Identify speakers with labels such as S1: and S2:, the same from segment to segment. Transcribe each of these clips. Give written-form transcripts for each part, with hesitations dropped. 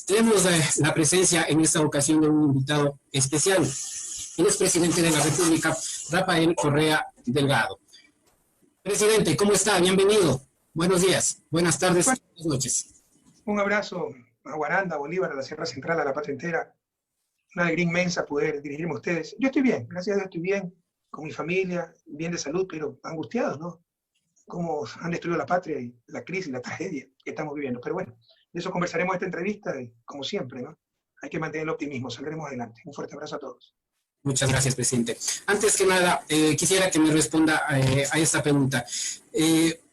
S1: Tenemos la presencia en esta ocasión de un invitado especial, el expresidente de la República, Rafael Correa Delgado. Presidente, ¿cómo está? Bienvenido. Buenos días, buenas tardes, buenas noches.
S2: Un abrazo a Guaranda, a Bolívar, a la Sierra Central, a la patria entera. Una alegría inmensa poder dirigirme a ustedes. Yo estoy bien, gracias a Dios estoy bien, con mi familia, bien de salud, pero angustiados, ¿no? Cómo han destruido la patria y la crisis, la tragedia que estamos viviendo. Pero bueno, de eso conversaremos en esta entrevista y, como siempre, ¿no? Hay que mantener el optimismo, saldremos adelante. Un fuerte abrazo a todos.
S1: Muchas gracias, presidente. Antes que nada, quisiera que me responda a esta pregunta.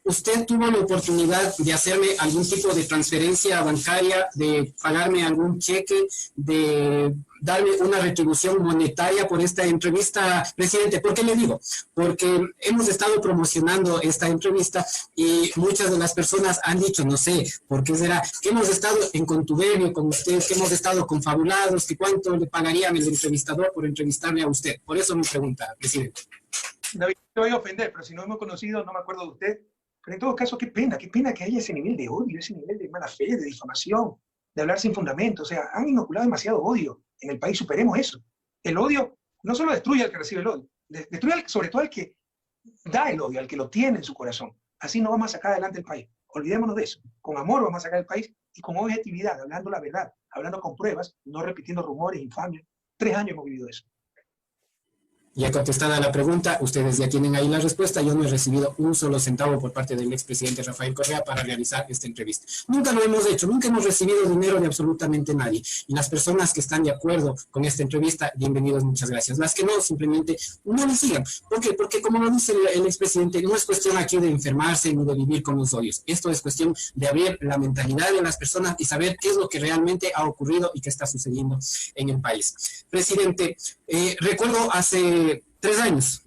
S1: ¿Usted tuvo la oportunidad de hacerme algún tipo de transferencia bancaria, de pagarme algún cheque, de darme una retribución monetaria por esta entrevista, presidente? ¿Por qué le digo? Porque hemos estado promocionando esta entrevista y muchas de las personas han dicho, no sé, ¿por qué será? Que hemos estado en contubernio con usted, que hemos estado confabulados, que cuánto le pagarían el entrevistador por entrevistarme a usted. Por eso me pregunta, presidente.
S2: David, te voy a ofender, pero si no hemos conocido, no me acuerdo de usted. Pero en todo caso, qué pena que haya ese nivel de odio, ese nivel de mala fe, de difamación, de hablar sin fundamento. O sea, han inoculado demasiado odio en el país. Superemos eso. El odio no solo destruye al que recibe el odio, destruye sobre todo al que da el odio, al que lo tiene en su corazón. Así no vamos a sacar adelante el país. Olvidémonos de eso. Con amor vamos a sacar el país y con objetividad, hablando la verdad, hablando con pruebas, no repitiendo rumores, infamias. 3 años hemos vivido eso.
S1: Ya contestada la pregunta, ustedes ya tienen ahí la respuesta. Yo no he recibido un solo centavo por parte del expresidente Rafael Correa para realizar esta entrevista. Nunca lo hemos hecho, nunca hemos recibido dinero de absolutamente nadie. Y las personas que están de acuerdo con esta entrevista, bienvenidos, muchas gracias. Las que no, simplemente no le sigan. ¿Por qué? Porque como lo dice el expresidente, no es cuestión aquí de enfermarse ni de vivir con los odios. Esto es cuestión de abrir la mentalidad de las personas y saber qué es lo que realmente ha ocurrido y qué está sucediendo en el país. Presidente, recuerdo hace 3 años,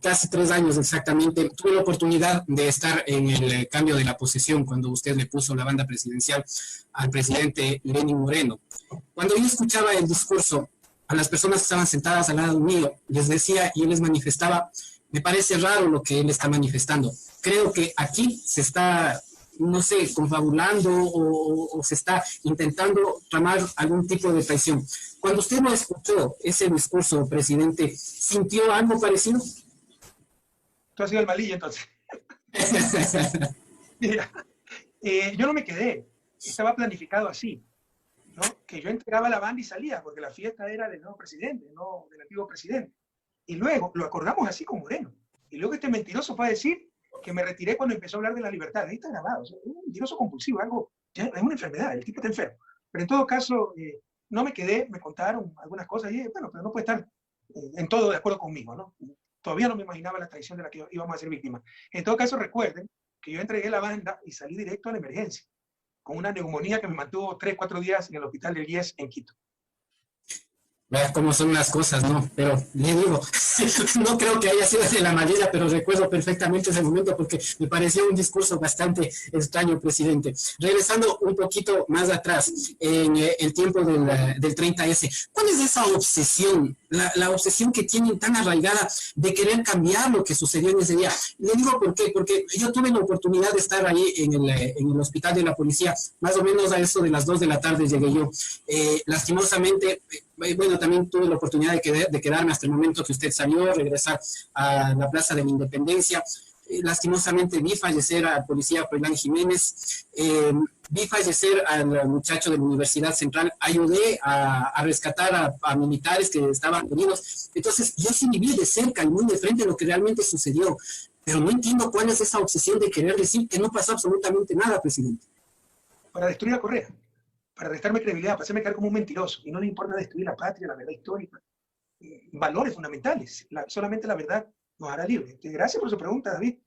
S1: casi 3 años exactamente, tuve la oportunidad de estar en el cambio de la posesión cuando usted le puso la banda presidencial al presidente Lenín Moreno. Cuando yo escuchaba el discurso a las personas que estaban sentadas al lado mío, les decía y él les manifestaba, me parece raro lo que él está manifestando. Creo que aquí se está, no sé, confabulando o se está intentando tramar algún tipo de traición. Cuando usted no escuchó ese discurso, presidente, ¿sintió algo parecido?
S2: Tú has sido el malillo, entonces. Mira, yo no me quedé. Estaba planificado así, ¿no? Que yo entregaba la banda y salía, porque la fiesta era del nuevo presidente, no del antiguo presidente. Y luego lo acordamos así con Moreno. Y luego este mentiroso fue a decir que me retiré cuando empezó a hablar de la libertad. Ahí está grabado. O sea, es un mentiroso compulsivo, algo, ya, es una enfermedad, el tipo está enfermo. Pero en todo caso, no me quedé, me contaron algunas cosas y bueno, pero no puede estar en todo de acuerdo conmigo, ¿no? Todavía no me imaginaba la traición de la que íbamos a ser víctimas. En todo caso, recuerden que yo entregué la banda y salí directo a la emergencia, con una neumonía que me mantuvo 3, 4 días en el hospital del IES en Quito.
S1: Vea cómo son las cosas, ¿no? Pero le digo, no creo que haya sido de la manera, pero recuerdo perfectamente ese momento porque me pareció un discurso bastante extraño, presidente. Regresando un poquito más atrás, en el tiempo del 30S, ¿cuál es esa obsesión, la obsesión que tienen tan arraigada de querer cambiar lo que sucedió en ese día? Le digo por qué, porque yo tuve la oportunidad de estar ahí en el hospital de la policía, más o menos a eso de las 2 de la tarde llegué yo. Lastimosamente, bueno, también tuve la oportunidad de quedarme hasta el momento que usted salió, regresar a la Plaza de la Independencia. Lastimosamente vi fallecer al policía Froilán Jiménez, vi fallecer al muchacho de la Universidad Central, ayudé a rescatar a militares que estaban heridos. Entonces, yo sí viví de cerca y muy de frente lo que realmente sucedió, pero no entiendo cuál es esa obsesión de querer decir que no pasó absolutamente nada, presidente.
S2: Para destruir a Correa, para restarme credibilidad, para hacerme quedar como un mentiroso. Y no le importa destruir la patria, la verdad histórica, valores fundamentales. Solamente la verdad nos hará libres. Gracias por su pregunta, David.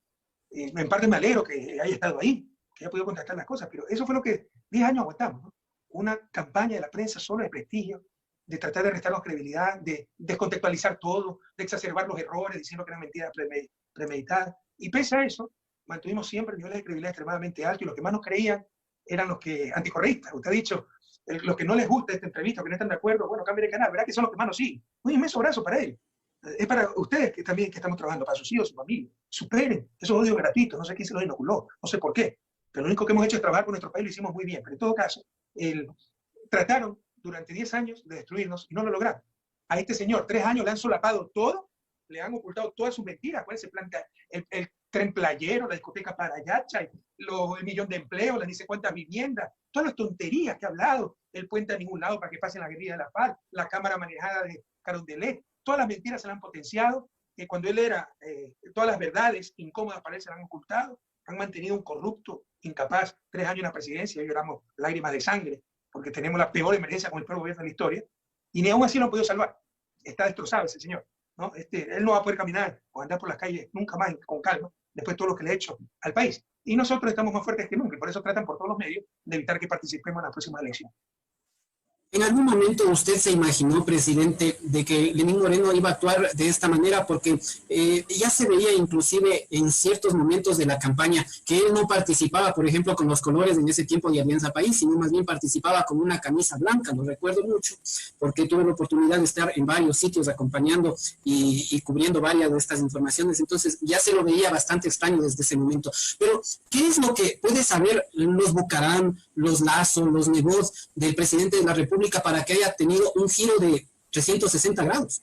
S2: En parte me alegro que haya estado ahí, que haya podido contactar las cosas, pero eso fue lo que 10 años aguantamos, ¿no? Una campaña de la prensa solo de prestigio, de tratar de restarnos credibilidad, de descontextualizar todo, de exacerbar los errores, diciendo que eran mentiras premeditadas. Y pese a eso, mantuvimos siempre niveles de credibilidad extremadamente altos y los que más nos creían eran los que anticorreístas. Usted ha dicho, los que no les gusta esta entrevista, que no están de acuerdo, bueno, cambien de canal, ¿verdad? Que son los que más nos siguen. Un inmenso abrazo para ellos. Es para ustedes que también que estamos trabajando, para sus hijos, su familia. Superen esos odios gratuitos, no sé quién se los inoculó, no sé por qué. Pero lo único que hemos hecho es trabajar con nuestro país, lo hicimos muy bien. Pero en todo caso, Trataron durante 10 años de destruirnos y no lo lograron. A este señor, 3 años le han solapado todo, le han ocultado todas sus mentiras. ¿Cuál es el plan? El tren playero, la discoteca Parayacha, el millón de empleos, las ni sé cuántas viviendas, todas las tonterías que ha hablado, el puente a ningún lado para que pasen la guerrilla de la paz, la cámara manejada de Carondelet, todas las mentiras se le han potenciado. Cuando él era, todas las verdades incómodas para él se le han ocultado. Han mantenido un corrupto, incapaz, 3 años en la presidencia, y lloramos lágrimas de sangre, porque tenemos la peor emergencia con el peor gobierno de la historia, y ni aún así lo han podido salvar. Está destrozado ese señor, ¿no? Él no va a poder caminar o andar por las calles nunca más con calma, después de todo lo que le ha hecho al país. Y nosotros estamos más fuertes que nunca, y por eso tratan por todos los medios de evitar que participemos en las próximas elecciones.
S1: ¿En algún momento usted se imaginó, presidente, de que Lenín Moreno iba a actuar de esta manera? Porque ya se veía inclusive en ciertos momentos de la campaña que él no participaba, por ejemplo, con los colores en ese tiempo de Alianza País, sino más bien participaba con una camisa blanca. Lo recuerdo mucho, porque tuve la oportunidad de estar en varios sitios acompañando y cubriendo varias de estas informaciones. Entonces ya se lo veía bastante extraño desde ese momento. Pero, ¿qué es lo que puede saber los Bucaram, los Lazo, los Nebot del presidente de la República para que haya tenido un giro de 360 grados?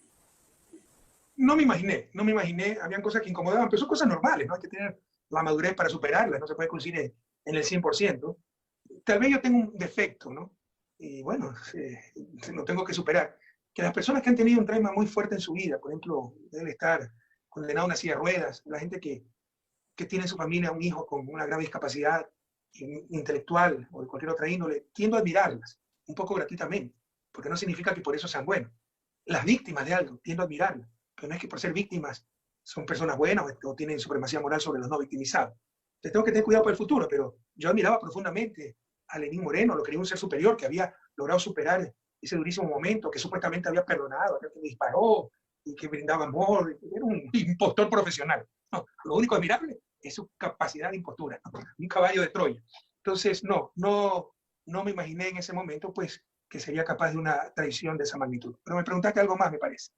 S2: No me imaginé, habían cosas que incomodaban, pero son cosas normales, ¿no? Hay que tener la madurez para superarlas, no se puede coincidir en el 100%. Tal vez yo tengo un defecto, ¿no? Y bueno, lo tengo que superar. Que las personas que han tenido un trauma muy fuerte en su vida, por ejemplo, debe estar condenado a una silla de ruedas, la gente que tiene en su familia un hijo con una grave discapacidad intelectual o de cualquier otra índole, tiendo a admirarlas, un poco gratuitamente, porque no significa que por eso sean buenos. Las víctimas de algo, tiendo a admirarlas, pero no es que por ser víctimas son personas buenas o tienen supremacía moral sobre los no victimizados. Entonces tengo que tener cuidado para el futuro, pero yo admiraba profundamente a Lenín Moreno, lo creía un ser superior que había logrado superar ese durísimo momento, que supuestamente había perdonado a aquel que le disparó y que brindaba amor. Era un impostor profesional. No, lo único admirable es su capacidad de impostura, un caballo de Troya. Entonces, no me imaginé en ese momento, pues, que sería capaz de una traición de esa magnitud. Pero me preguntaste algo más, me parece.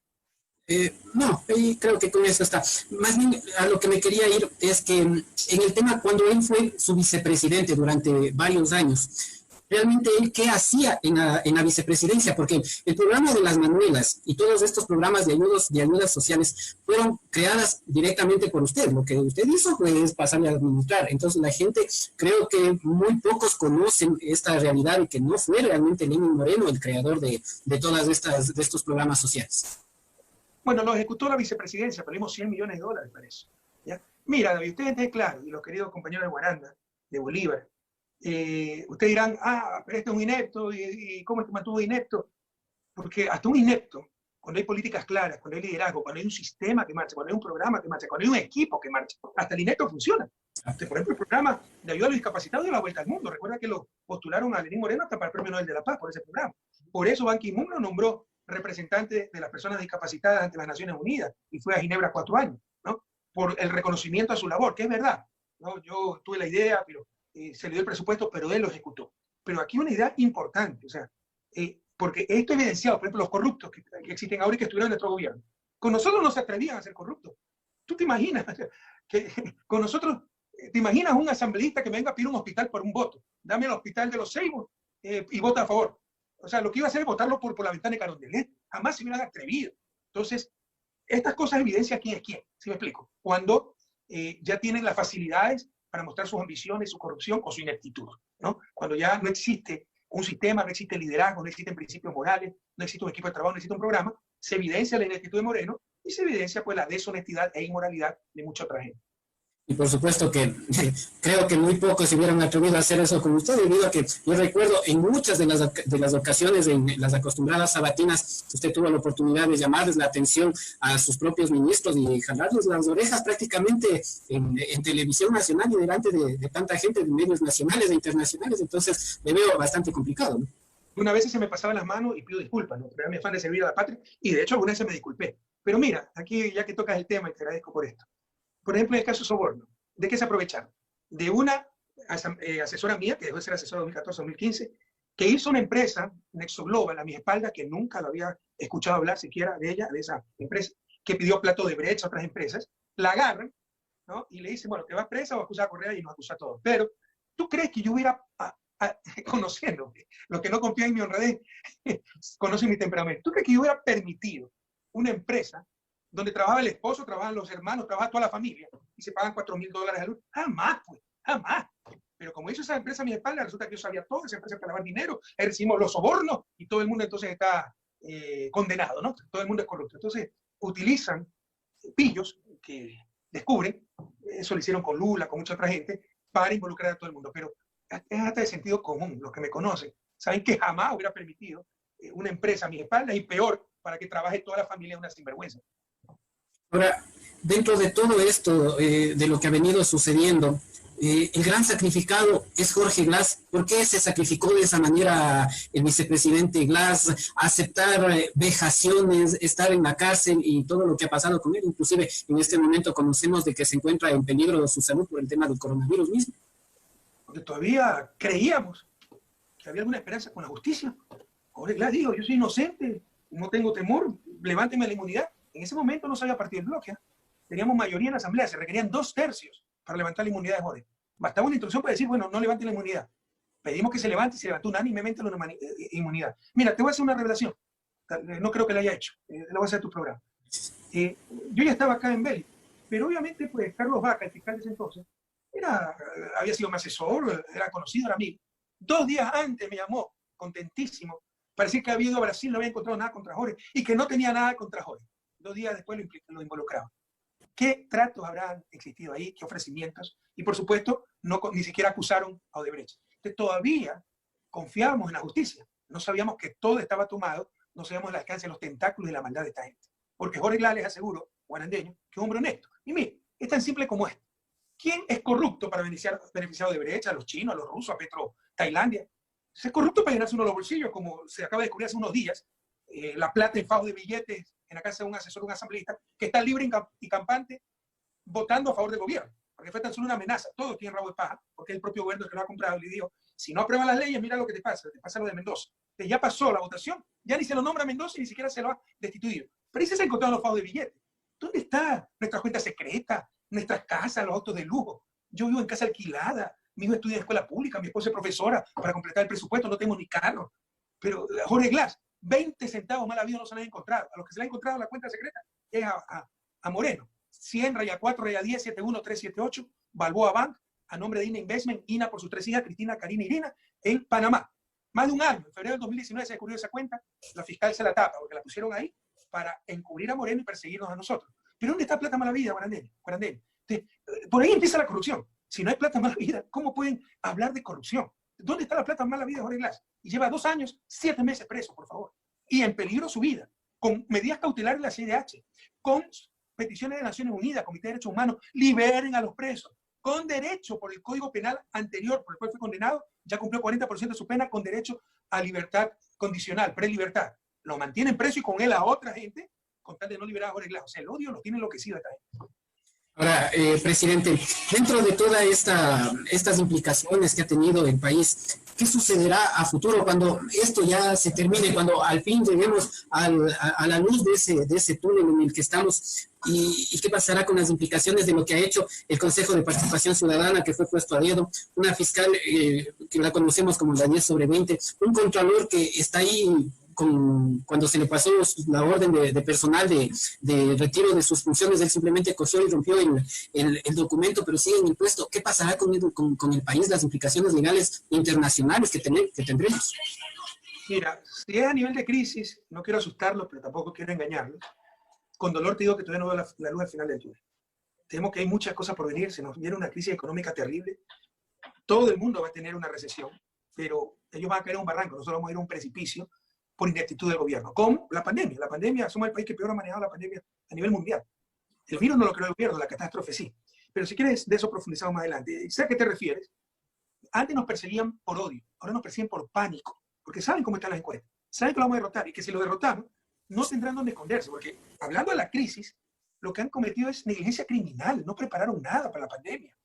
S1: No, creo que con eso está. Más bien, a lo que me quería ir es que en el tema, cuando él fue su vicepresidente durante varios años, realmente él qué hacía en la vicepresidencia, porque el programa de las Manuelas y todos estos programas de ayudas sociales fueron creadas directamente por usted. Lo que usted hizo fue pasarle a administrar. Entonces la gente, creo que muy pocos conocen esta realidad y que no fue realmente Lenín Moreno el creador de todas de estos programas sociales.
S2: Bueno, lo ejecutó la vicepresidencia, perdimos $100 millones para eso. ¿Ya? Mira, David, ustedes estén claros, y los queridos compañeros de Guaranda, de Bolívar, ustedes dirán, pero este es un inepto, ¿y cómo es que mantuvo inepto? Porque hasta un inepto, cuando hay políticas claras, cuando hay liderazgo, cuando hay un sistema que marcha, cuando hay un programa que marcha, cuando hay un equipo que marcha, hasta el inepto funciona. Entonces, por ejemplo, el programa de ayuda a los discapacitados dio la vuelta al mundo. Recuerda que lo postularon a Lenín Moreno hasta para el Premio Nobel de la Paz por ese programa. Por eso Ban Ki-moon lo nombró representante de las personas discapacitadas ante las Naciones Unidas y fue a Ginebra 4 años, ¿no? Por el reconocimiento a su labor, que es verdad, ¿no? Yo tuve la idea, pero se le dio el presupuesto, pero él lo ejecutó. Pero aquí una idea importante, o sea, porque esto ha evidenciado, por ejemplo, los corruptos que existen ahora y que estuvieron en nuestro gobierno. Con nosotros no se atrevían a ser corruptos. ¿Tú te imaginas que con nosotros, te imaginas un asambleísta que me venga a pedir un hospital por un voto? Dame el hospital de los Seibos y vota a favor. O sea, lo que iba a hacer es votarlo por la ventana de Carondelet. Jamás se hubieran atrevido. Entonces, estas cosas evidencian quién es quién. ¿Sí me explico? Cuando ya tienen las facilidades para mostrar sus ambiciones, su corrupción o su ineptitud, ¿no? Cuando ya no existe un sistema, no existe liderazgo, no existen principios morales, no existe un equipo de trabajo, no existe un programa, se evidencia la ineptitud de Moreno y se evidencia pues la deshonestidad e inmoralidad de mucha otra gente.
S1: Y por supuesto que creo que muy pocos se hubieran atrevido a hacer eso con usted, debido a que yo recuerdo en muchas de las ocasiones, en las acostumbradas sabatinas, usted tuvo la oportunidad de llamarles la atención a sus propios ministros y jalarles las orejas prácticamente en televisión nacional y delante de tanta gente de medios nacionales e internacionales. Entonces me veo bastante complicado, ¿no?
S2: Una vez se me pasaban las manos y pido disculpas, ¿no? Pero era mi afán de servir a la patria y de hecho alguna vez se me disculpé. Pero mira, aquí ya que tocas el tema y te agradezco por esto. Por ejemplo, en el caso de soborno, ¿de qué se aprovecharon? De una asesora mía, que dejó de ser asesora 2014-2015, que hizo una empresa, Nexo Global, a mi espalda, que nunca lo había escuchado hablar siquiera de ella, de esa empresa, que pidió plato de brecha a otras empresas, la agarran, ¿no? Y le dicen, bueno, te vas presa o acusar a Correa y nos acusa a todos. Pero, ¿tú crees que yo hubiera conociéndome. Los que no confían en mi honradez conocen mi temperamento. ¿Tú crees que yo hubiera permitido una empresa donde trabaja el esposo, trabajan los hermanos, trabaja toda la familia y se pagan $4,000 al mes? Jamás, pues, jamás. Pero como hizo esa empresa a mi espalda, resulta que yo sabía todo, esa empresa para lavar dinero, recibimos los sobornos y todo el mundo entonces está condenado, ¿no? Todo el mundo es corrupto. Entonces utilizan pillos que descubren, eso lo hicieron con Lula, con mucha otra gente, para involucrar a todo el mundo. Pero es hasta de sentido común, los que me conocen saben que jamás hubiera permitido una empresa a mi espalda y peor para que trabaje toda la familia en una sinvergüenza.
S1: Ahora, dentro de todo esto, de lo que ha venido sucediendo, el gran sacrificado es Jorge Glass. ¿Por qué se sacrificó de esa manera el vicepresidente Glass? Aceptar vejaciones, estar en la cárcel y todo lo que ha pasado con él. Inclusive en este momento conocemos de que se encuentra en peligro su salud por el tema del coronavirus mismo.
S2: Porque todavía creíamos que había alguna esperanza con la justicia. Jorge Glass dijo, yo soy inocente, no tengo temor, levánteme la inmunidad. En ese momento no se había partido el bloque, ¿eh? Teníamos mayoría en la asamblea, se requerían 2/3 para levantar la inmunidad de Jorge. Bastaba una instrucción para decir, bueno, no levanten la inmunidad. Pedimos que se levante y se levantó unánimemente la inmunidad. Mira, te voy a hacer una revelación. No creo que la haya hecho. La voy a hacer a tu programa. Yo ya estaba acá en Bélgica, pero obviamente, pues, Carlos Vaca, el fiscal de ese entonces, había sido mi asesor, era conocido, era amigo. 2 días antes me llamó, contentísimo, para decir que había ido a Brasil, no había encontrado nada contra Jorge y que no tenía nada contra Jorge. 2 días después lo involucraba. ¿Qué tratos habrán existido ahí? ¿Qué ofrecimientos? Y por supuesto, ni siquiera acusaron a Odebrecht. Entonces, todavía confiábamos en la justicia. No sabíamos que todo estaba tomado, no sabíamos el alcance de los tentáculos y la maldad de esta gente. Porque Jorge Glass, les aseguro, guarandeño, que es un hombre honesto. Y mire, es tan simple como esto. ¿Quién es corrupto para beneficiar a Odebrecht, a los chinos, a los rusos, a Petro, Tailandia? Es corrupto para llenarse uno los bolsillos, como se acaba de descubrir hace unos días, la plata en fajos de billetes en la casa de un asesor, un asambleísta, que está libre y campante votando a favor del gobierno, porque fue tan solo una amenaza. Todos tienen rabo de paja, porque el propio gobierno que lo ha comprado le dijo, si no aprueban las leyes, mira lo que te pasa lo de Mendoza. Entonces ya pasó la votación, ya ni se lo nombra Mendoza y ni siquiera se lo ha destituido. Pero ahí se encontraron los fajos de billetes. ¿Dónde está nuestra cuenta secreta, nuestras casas, los autos de lujo? Yo vivo en casa alquilada, mi hijo estudia en escuela pública, mi esposa es profesora, para completar el presupuesto no tengo ni carro. Pero Jorge Glass, 20 centavos mal habido no se le han encontrado. A los que se le ha encontrado la cuenta secreta es a Moreno. 100 raya 4 raya 10 71 378 Balboa Bank, a nombre de INA Investment, INA por sus 3 hijas, Cristina, Karina y Irina, en Panamá. Más de un año, en febrero del 2019 se descubrió esa cuenta, la fiscal se la tapa porque la pusieron ahí para encubrir a Moreno y perseguirnos a nosotros. Pero ¿dónde está plata mala vida, Guarandeño? Por ahí empieza la corrupción. Si no hay plata mala vida, ¿cómo pueden hablar de corrupción? ¿Dónde está la plata mala vida de Jorge Glass? Y lleva 2 años, 7 meses preso, por favor. Y en peligro su vida, con medidas cautelares de la CIDH, con peticiones de Naciones Unidas, Comité de Derechos Humanos, liberen a los presos, con derecho por el Código Penal anterior, por el cual fue condenado, ya cumplió 40% de su pena, con derecho a libertad condicional, prelibertad. Lo mantienen preso y con él a otra gente, con tal de no liberar a Jorge Glass. O sea, el odio lo tiene enloquecido esta gente.
S1: Ahora, presidente, dentro de todas estas implicaciones que ha tenido el país, ¿qué sucederá a futuro cuando esto ya se termine, cuando al fin lleguemos a la luz de ese túnel en el que estamos? ¿Y qué pasará con las implicaciones de lo que ha hecho el Consejo de Participación Ciudadana, que fue puesto a dedo, una fiscal que la conocemos como la 10/20, un contralor que está ahí cuando se le pasó la orden de personal de retiro de sus funciones? Él simplemente cogió y rompió el documento, pero sigue en el puesto. ¿Qué pasará con el país, las implicaciones legales internacionales que tendremos?
S2: Mira, si es a nivel de crisis, no quiero asustarlos, pero tampoco quiero engañarlos. Con dolor te digo que todavía no veo la luz al final del túnel. Temo que hay muchas cosas por venir, se nos viene una crisis económica terrible, todo el mundo va a tener una recesión, pero ellos van a caer en un barranco, nosotros vamos a ir a un precipicio por ineptitud del gobierno. ¿Cómo? La pandemia. La pandemia, somos el país que peor ha manejado la pandemia a nivel mundial. El virus no lo creó el gobierno, la catástrofe sí. Pero si quieres, de eso profundizamos más adelante. Sé a qué te refieres. Antes nos perseguían por odio, ahora nos persiguen por pánico, porque saben cómo están las encuestas, saben que lo vamos a derrotar y que si lo derrotamos, no tendrán dónde esconderse, porque hablando de la crisis, lo que han cometido es negligencia criminal, no prepararon nada para la pandemia.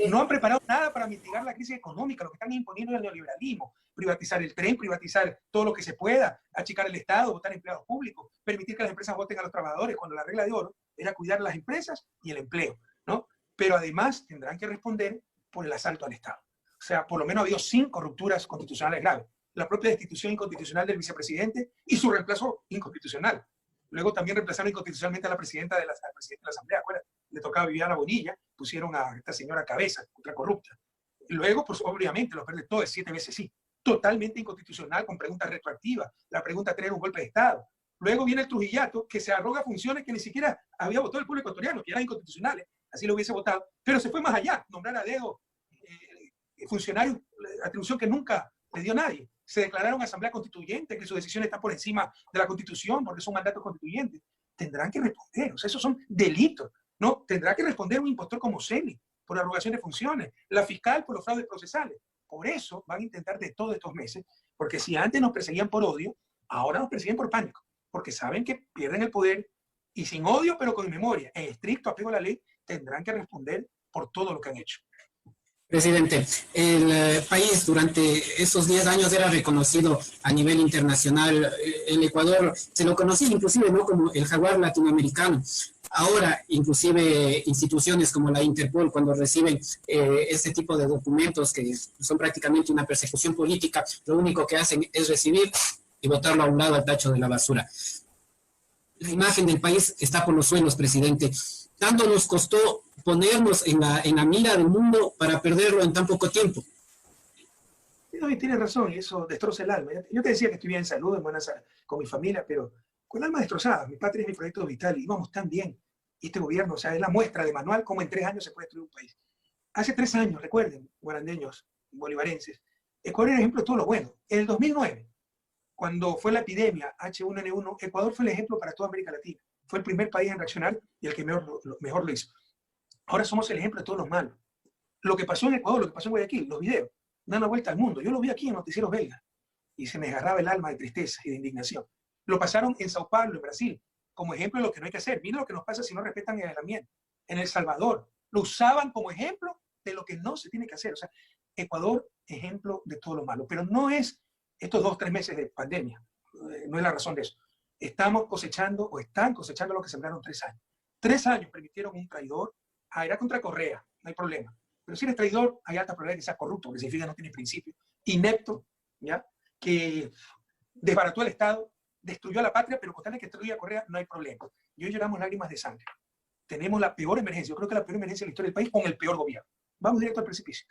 S2: No han preparado nada para mitigar la crisis económica, lo que están imponiendo es el neoliberalismo, privatizar el tren, privatizar todo lo que se pueda, achicar el Estado, votar empleados públicos, permitir que las empresas voten a los trabajadores, cuando la regla de oro era cuidar las empresas y el empleo, ¿no? Pero además tendrán que responder por el asalto al Estado. O sea, por lo menos ha habido 5 rupturas constitucionales graves. La propia destitución inconstitucional del vicepresidente y su reemplazo inconstitucional. Luego también reemplazaron inconstitucionalmente a la presidenta de la Asamblea, ¿acuerdas? Le tocaba Viviana Bonilla, pusieron a esta señora Cabeza, otra corrupta. Luego, pues obviamente, lo pierde todo, es 7 veces sí. Totalmente inconstitucional, con preguntas retroactivas. La pregunta 3 era un golpe de Estado. Luego viene el Trujillato, que se arroga funciones que ni siquiera había votado el pueblo ecuatoriano, que eran inconstitucionales, así lo hubiese votado, pero se fue más allá, nombrar a dedo funcionarios, atribución que nunca le dio nadie. Se declararon asamblea constituyente, que su decisión está por encima de la Constitución, porque son mandatos constituyentes. Tendrán que responder, o sea, esos son delitos, ¿no? Tendrá que responder un impostor como Celi por arrogación de funciones, la fiscal por los fraudes procesales. Por eso van a intentar de todos estos meses, porque si antes nos perseguían por odio, ahora nos persiguen por pánico, porque saben que pierden el poder y sin odio, pero con memoria, en estricto apego a la ley, tendrán que responder por todo lo que han hecho.
S1: Presidente, el país durante esos 10 años era reconocido a nivel internacional. El Ecuador se lo conocía inclusive, ¿no?, como el jaguar latinoamericano. Ahora, inclusive instituciones como la Interpol, cuando reciben este tipo de documentos que son prácticamente una persecución política, lo único que hacen es recibir y botarlo a un lado al tacho de la basura. La imagen del país está por los suelos, presidente. Tanto nos costó ponernos en la mira del mundo para perderlo en tan poco tiempo.
S2: No, y tienes razón, y eso destroza el alma. Yo te decía que estoy bien en salud, en buena salud, con mi familia, pero con el alma destrozada. Mi patria es mi proyecto vital, y íbamos tan bien. Y este gobierno, o sea, es la muestra de manual cómo en 3 años se puede destruir un país. Hace 3 años, recuerden, guarandeños, bolivarenses, Ecuador era el ejemplo de todo lo bueno. En el 2009, cuando fue la epidemia H1N1, Ecuador fue el ejemplo para toda América Latina. Fue el primer país en reaccionar y el que mejor lo hizo. Ahora somos el ejemplo de todos los malos. Lo que pasó en Ecuador, lo que pasó en Guayaquil, los videos, dan la vuelta al mundo. Yo lo vi aquí en noticieros belgas y se me agarraba el alma de tristeza y de indignación. Lo pasaron en Sao Paulo, en Brasil, como ejemplo de lo que no hay que hacer. Miren lo que nos pasa si no respetan el aislamiento. En El Salvador, lo usaban como ejemplo de lo que no se tiene que hacer. O sea, Ecuador, ejemplo de todo lo malo. Pero no es estos 2 o 3 meses de pandemia. No es la razón de eso. Estamos cosechando o están cosechando lo que sembraron 3 años. 3 años permitieron un traidor. Era contra Correa, no hay problema. Pero si eres traidor, hay alta probabilidad de que seas corrupto, que significa que no tienes principio. Inepto, ¿ya? Que desbarató el Estado, destruyó a la patria, pero con tal de que destruya a Correa, no hay problema. Y hoy lloramos lágrimas de sangre. Tenemos la peor emergencia, yo creo que la peor emergencia de la historia del país con el peor gobierno. Vamos directo al precipicio.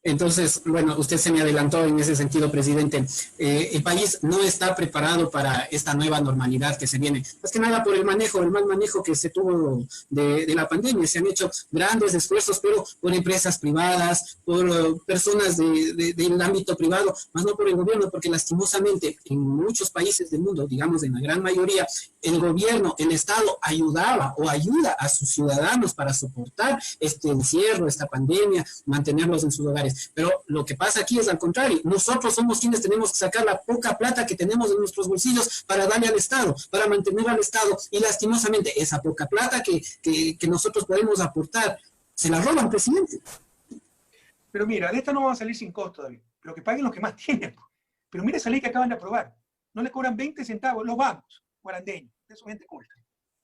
S1: Entonces, bueno, usted se me adelantó en ese sentido, presidente. El país no está preparado para esta nueva normalidad que se viene. Más que nada por el mal manejo que se tuvo de la pandemia. Se han hecho grandes esfuerzos, pero por empresas privadas, por personas del ámbito privado, más no por el gobierno, porque lastimosamente en muchos países del mundo, digamos en la gran mayoría, el gobierno, el Estado ayudaba o ayuda a sus ciudadanos para soportar este encierro, esta pandemia, mantenerlos en sus hogares. Pero lo que pasa aquí es al contrario. Nosotros somos quienes tenemos que sacar la poca plata que tenemos en nuestros bolsillos para darle al Estado, para mantener al Estado. Y lastimosamente, esa poca plata que nosotros podemos aportar, se la roban, presidente.
S2: Pero mira, de esta no vamos a salir sin costo, David. Pero que paguen los que más tienen. Pero mira esa ley que acaban de aprobar. No les cobran 20 centavos los bancos guarandeños. Eso es gente culta.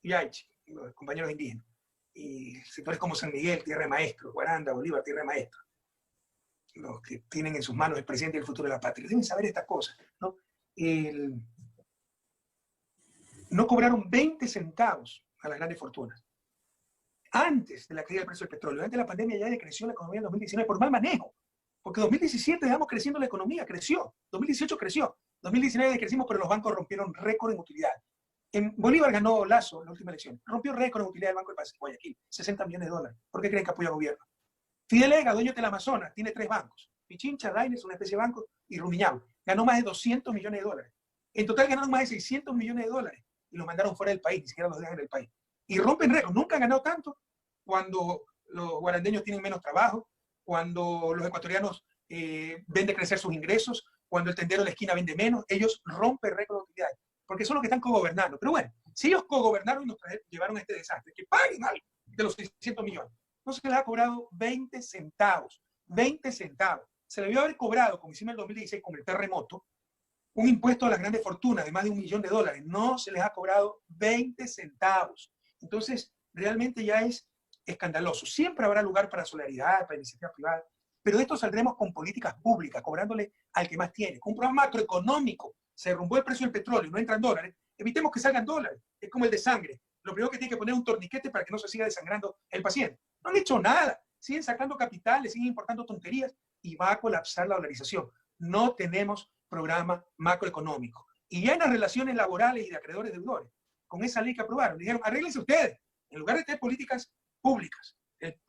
S2: Y hay los compañeros indígenas. Y sectores como San Miguel, Tierra de Maestros, Guaranda, Bolívar, Tierra de Maestros. Los que tienen en sus manos el presente y el futuro de la patria. Deben saber estas cosas, ¿no? No cobraron 20 centavos a las grandes fortunas. Antes de la caída del precio del petróleo, antes de la pandemia ya decreció la economía en 2019 por mal manejo. Porque en 2017 dejamos creciendo la economía, creció. 2018 creció. 2019 decrecimos, pero los bancos rompieron récord en utilidad. En Bolívar ganó Lazo la última elección. Rompió récord en utilidad del Banco de Guayaquil, $60 millones. ¿Por qué creen que apoya al gobierno? Fidel Ega, dueño del Amazonas, tiene 3 bancos. Pichincha, Daines, una especie de banco, y Rumiñahui. Ganó más de $200 millones. En total ganaron más de $600 millones y los mandaron fuera del país, ni siquiera los dejan en el país. Y rompen récord. Nunca han ganado tanto cuando los guarandeños tienen menos trabajo, cuando los ecuatorianos ven decrecer sus ingresos, cuando el tendero de la esquina vende menos. Ellos rompen récord de utilidades, porque son los que están cogobernando. Pero bueno, si ellos cogobernaron y nos llevaron a este desastre, que paguen algo de los 600 millones. No se les ha cobrado 20 centavos. 20 centavos. Se le debió haber cobrado, como hicimos en el 2016 con el terremoto, un impuesto a las grandes fortunas de más de $1 millón. No se les ha cobrado 20 centavos. Entonces, realmente ya es escandaloso. Siempre habrá lugar para solidaridad, para iniciativa privada, Pero de esto saldremos con políticas públicas, cobrándole al que más tiene. Con un programa macroeconómico, se derrumbó el precio del petróleo, no entran dólares, evitemos que salgan dólares. Es como el de sangre. Lo primero que tiene que poner es un torniquete para que no se siga desangrando el paciente. No han hecho nada. Siguen sacando capitales, siguen importando tonterías y va a colapsar la dolarización. No tenemos programa macroeconómico. Y ya en las relaciones laborales y de acreedores deudores, con esa ley que aprobaron, dijeron, arréglense ustedes. En lugar de tener políticas públicas,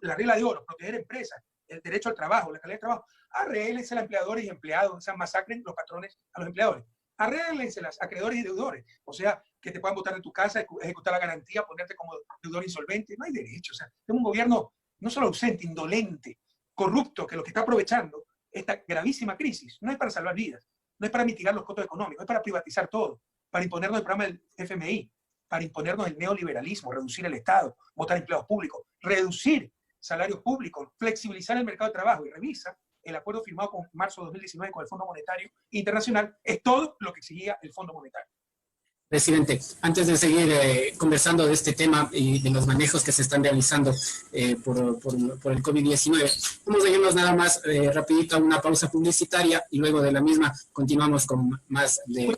S2: la regla de oro, proteger empresas, el derecho al trabajo, la calidad del trabajo, arréglense a empleadores y empleados, o sea, masacren los patrones a los empleadores. Arréglense las acreedores y deudores, o sea, que te puedan botar de tu casa, ejecutar la garantía, ponerte como deudor insolvente. No hay derecho, o sea, es un gobierno no solo ausente, indolente, corrupto, que lo que está aprovechando esta gravísima crisis no es para salvar vidas, no es para mitigar los costos económicos, es para privatizar todo, para imponernos el programa del FMI, para imponernos el neoliberalismo, reducir el Estado, votar empleados públicos, reducir salarios públicos, flexibilizar el mercado de trabajo. Y revisa el acuerdo firmado con marzo de 2019 con el Fondo Monetario Internacional, es todo lo que exigía el Fondo Monetario.
S1: Presidente, antes de seguir conversando de este tema y de los manejos que se están realizando por el COVID-19, vamos a irnos nada más rapidito a una pausa publicitaria y luego de la misma continuamos con más de...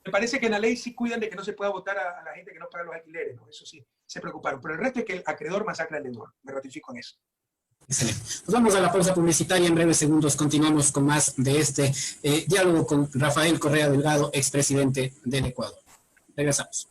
S2: Me parece que en la ley sí cuidan de que no se pueda votar a la gente que no paga los alquileres, ¿no? Eso sí, se preocuparon. Pero el resto es que el acreedor masacra al deudor. Me ratifico en eso.
S1: Excelente. Pues vamos a la pausa publicitaria. En breves segundos continuamos con más de este diálogo con Rafael Correa Delgado, expresidente del Ecuador. Regresamos.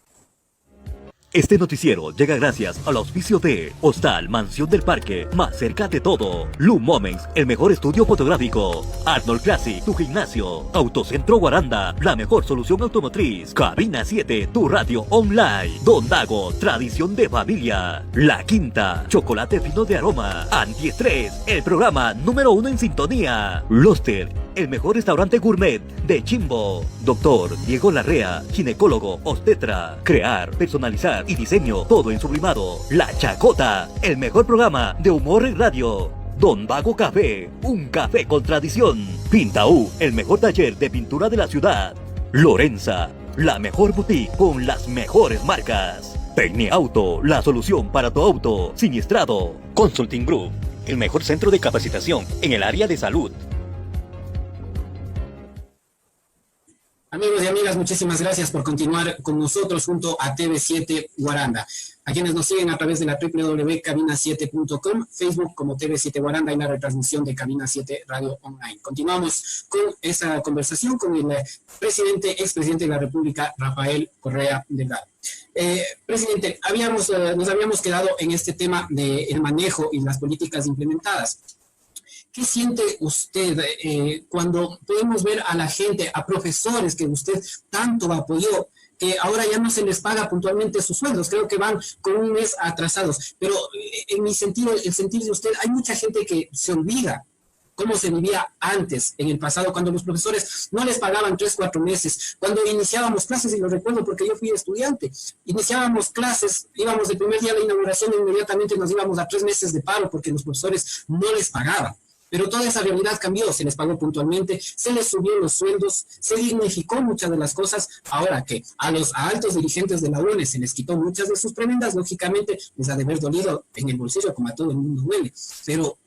S3: Este noticiero llega gracias al auspicio de Hostal Mansión del Parque, más cerca de todo. Loom Moments, el mejor estudio fotográfico. Arnold Classic, tu gimnasio. Autocentro Guaranda, la mejor solución automotriz. Cabina 7, tu radio online. Don Dago, tradición de familia. La Quinta, chocolate fino de aroma. Antiestrés, el programa número 1 en sintonía. Loster, el mejor restaurante gourmet de Chimbo. Doctor Diego Larrea, ginecólogo, obstetra. Crear, personalizar y diseño, todo en sublimado. La Chacota, el mejor programa de humor en radio. Don Vago Café, un café con tradición. Pintaú, el mejor taller de pintura de la ciudad. Lorenza, la mejor boutique con las mejores marcas. Tecniauto, la solución para tu auto siniestrado. Consulting Group, el mejor centro de capacitación en el área de salud.
S1: Amigos y amigas, muchísimas gracias por continuar con nosotros junto a TV7 Guaranda. A quienes nos siguen a través de la www.cabina7.com, Facebook como TV7 Guaranda y la retransmisión de Cabina 7 Radio Online. Continuamos con esa conversación con el expresidente de la República, Rafael Correa Delgado. Presidente, nos habíamos quedado en este tema del manejo y las políticas implementadas. ¿Qué siente usted cuando podemos ver a la gente, a profesores que usted tanto apoyó, que ahora ya no se les paga puntualmente sus sueldos? Creo que van con un mes atrasados. Pero en mi sentido, el sentir de usted, hay mucha gente que se olvida cómo se vivía antes, en el pasado, cuando los profesores no les pagaban 3, 4 meses, cuando iniciábamos clases, y lo recuerdo porque yo fui estudiante, iniciábamos clases, íbamos el primer día de la inauguración e inmediatamente nos íbamos a 3 meses de paro porque los profesores no les pagaban. Pero toda esa realidad cambió, se les pagó puntualmente, se les subió los sueldos, se dignificó muchas de las cosas. Ahora que a los altos dirigentes de la UNE se les quitó muchas de sus prebendas, lógicamente les ha de haber dolido en el bolsillo como a todo el mundo duele. Pero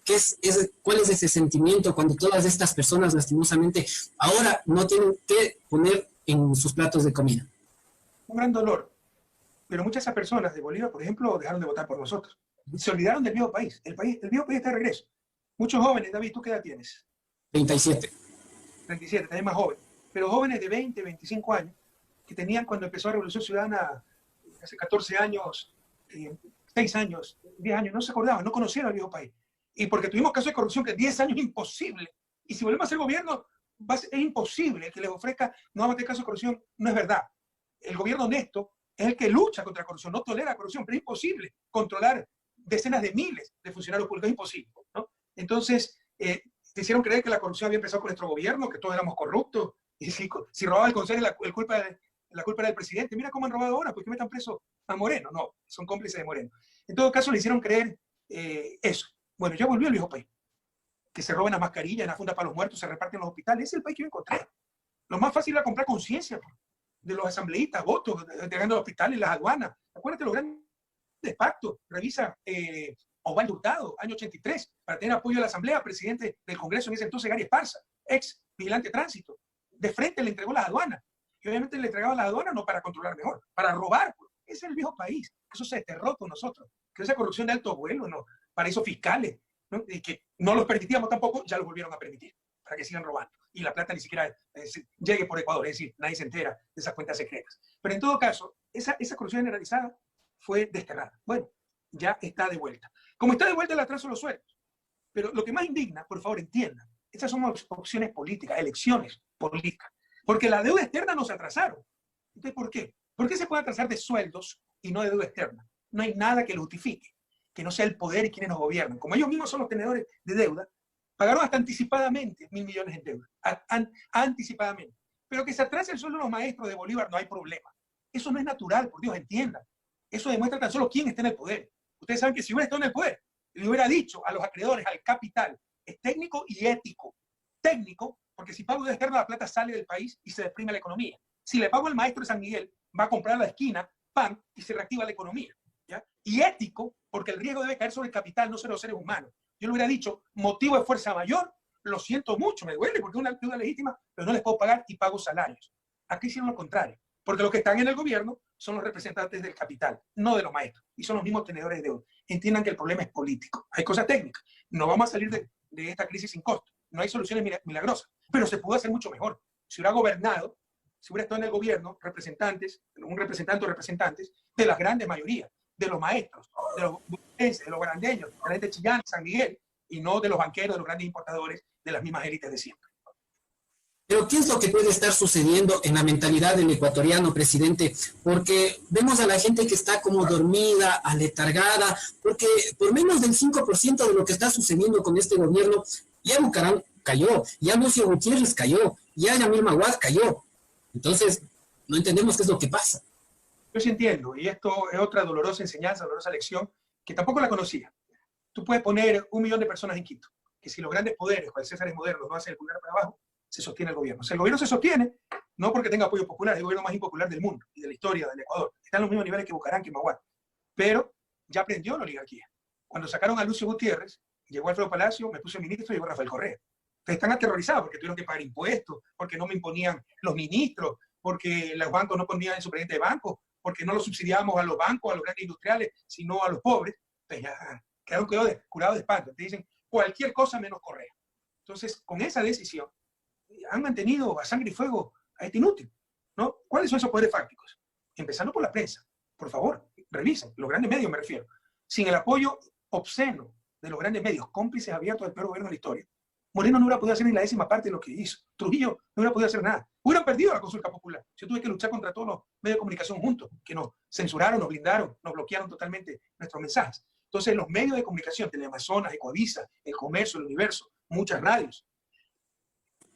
S1: ¿cuál es ese sentimiento cuando todas estas personas lastimosamente ahora no tienen que poner en sus platos de comida?
S2: Un gran dolor. Pero muchas de esas personas de Bolívar, por ejemplo, dejaron de votar por nosotros. Se olvidaron del viejo país. El viejo país está de regreso. Muchos jóvenes, David, ¿tú qué edad tienes?
S1: 37.
S2: 37, también más joven. Pero jóvenes de 20, 25 años, que tenían cuando empezó la Revolución Ciudadana, hace 14 años, 6 años, 10 años, no se acordaban, no conocieron al viejo país. Y porque tuvimos casos de corrupción que 10 años es imposible. Y si volvemos a ser gobierno, es imposible que les ofrezca no vamos a tener caso de corrupción. No es verdad. El gobierno honesto es el que lucha contra la corrupción, no tolera la corrupción, pero es imposible controlar decenas de miles de funcionarios públicos, es imposible, ¿no? Entonces, te hicieron creer que la corrupción había empezado con nuestro gobierno, que todos éramos corruptos, y si robaba el consejo, la culpa era del presidente. Mira cómo han robado ahora, ¿por qué metan preso a Moreno? No, son cómplices de Moreno. En todo caso, le hicieron creer eso. Bueno, ya volvió el viejo país. Que se roben las mascarillas, en la funda para los muertos, se reparten en los hospitales. Ese es el país que yo encontré. Lo más fácil era comprar conciencia de los asambleístas, votos, entregando los hospitales y las aduanas. Acuérdate los grandes pactos. Revisa Osvaldo Hurtado, año 83, para tener apoyo de la Asamblea, presidente del Congreso en ese entonces, Gary Esparza, ex vigilante de tránsito. De frente le entregó las aduanas. Y obviamente le entregaba las aduanas no para controlar mejor, para robar. Ese es el viejo país. Eso se desterró con nosotros. Que esa corrupción de alto vuelo, no, paraísos fiscales, ¿no? Y que no los permitíamos tampoco, ya los volvieron a permitir, para que sigan robando. Y la plata ni siquiera llegue por Ecuador, es decir, nadie se entera de esas cuentas secretas. Pero en todo caso, esa corrupción generalizada fue desterrada. Bueno, ya está de vuelta. Como está de vuelta el atraso de los sueldos. Pero lo que más indigna, por favor, entiendan, estas son opciones políticas, elecciones políticas. Porque la deuda externa nos atrasaron. Entonces, ¿por qué? ¿Por qué se puede atrasar de sueldos y no de deuda externa? No hay nada que lo justifique, que no sea el poder y quienes nos gobiernan. Como ellos mismos son los tenedores de deuda, pagaron hasta anticipadamente 1.000 millones en deuda. Anticipadamente. Pero que se atrase el sueldo de los maestros de Bolívar, no hay problema. Eso no es natural, por Dios, entiendan. Eso demuestra tan solo quién está en el poder. Ustedes saben que si hubiera estado en el poder, le hubiera dicho a los acreedores, al capital, es técnico y ético. Técnico, porque si pago de externo la plata sale del país y se deprime la economía. Si le pago al maestro de San Miguel, va a comprar a la esquina pan y se reactiva la economía. ¿Ya? Y ético, porque el riesgo debe caer sobre el capital, no sobre los seres humanos. Yo le hubiera dicho, motivo de fuerza mayor, lo siento mucho, me duele porque es una deuda legítima, pero no les puedo pagar y pago salarios. Aquí hicieron lo contrario, porque los que están en el gobierno son los representantes del capital, no de los maestros, y son los mismos tenedores de deuda. Entiendan que el problema es político. Hay cosas técnicas. No vamos a salir de esta crisis sin costo. No hay soluciones milagrosas, pero se pudo hacer mucho mejor. Si hubiera gobernado, si hubiera estado en el gobierno, representantes, un representante o representantes de las grandes mayorías, de los maestros, de los buenenses, de los grandeños, de la gente de Chillán, San Miguel, y no de los banqueros, de los grandes importadores, de las mismas élites de siempre.
S1: Pero ¿qué es lo que puede estar sucediendo en la mentalidad del ecuatoriano, presidente? Porque vemos a la gente que está como dormida, aletargada, porque por menos del 5% de lo que está sucediendo con este gobierno, ya Bucaram cayó, ya Lucio Gutiérrez cayó, ya Yamil Maguad cayó. Entonces, no entendemos qué es lo que pasa.
S2: Yo sí entiendo, y esto es otra dolorosa enseñanza, dolorosa lección, que tampoco la conocía. Tú puedes poner 1 millón de personas en Quito, que si los grandes poderes, cual Césares modernos, no hacen el pulgar para abajo, se sostiene el gobierno. O sea, el gobierno se sostiene, no porque tenga apoyo popular, es el gobierno más impopular del mundo y de la historia del Ecuador. Está en los mismos niveles que Bucaram, que Maguad. Pero ya aprendió la oligarquía. Cuando sacaron a Lucio Gutiérrez, llegó Alfredo Palacio, me puso ministro y llegó Rafael Correa. Entonces están aterrorizados porque tuvieron que pagar impuestos, porque no me imponían los ministros, porque los bancos no ponían el superintendente de banco, porque no los subsidiábamos a los bancos, a los grandes industriales, sino a los pobres. Entonces ya quedaron curados de espanto. Te dicen cualquier cosa menos Correa. Entonces, con esa decisión, han mantenido a sangre y fuego a este inútil, ¿no? ¿Cuáles son esos poderes fácticos? Empezando por la prensa. Por favor, revisen. Los grandes medios me refiero. Sin el apoyo obsceno de los grandes medios, cómplices abiertos del peor gobierno de la historia, Moreno no hubiera podido hacer ni la 10ª parte de lo que hizo. Trujillo no hubiera podido hacer nada. Hubieran perdido la consulta popular. Yo tuve que luchar contra todos los medios de comunicación juntos, que nos censuraron, nos blindaron, nos bloquearon totalmente nuestros mensajes. Entonces, los medios de comunicación, Teleamazonas, Ecoavisa, El Comercio, El Universo, muchas radios,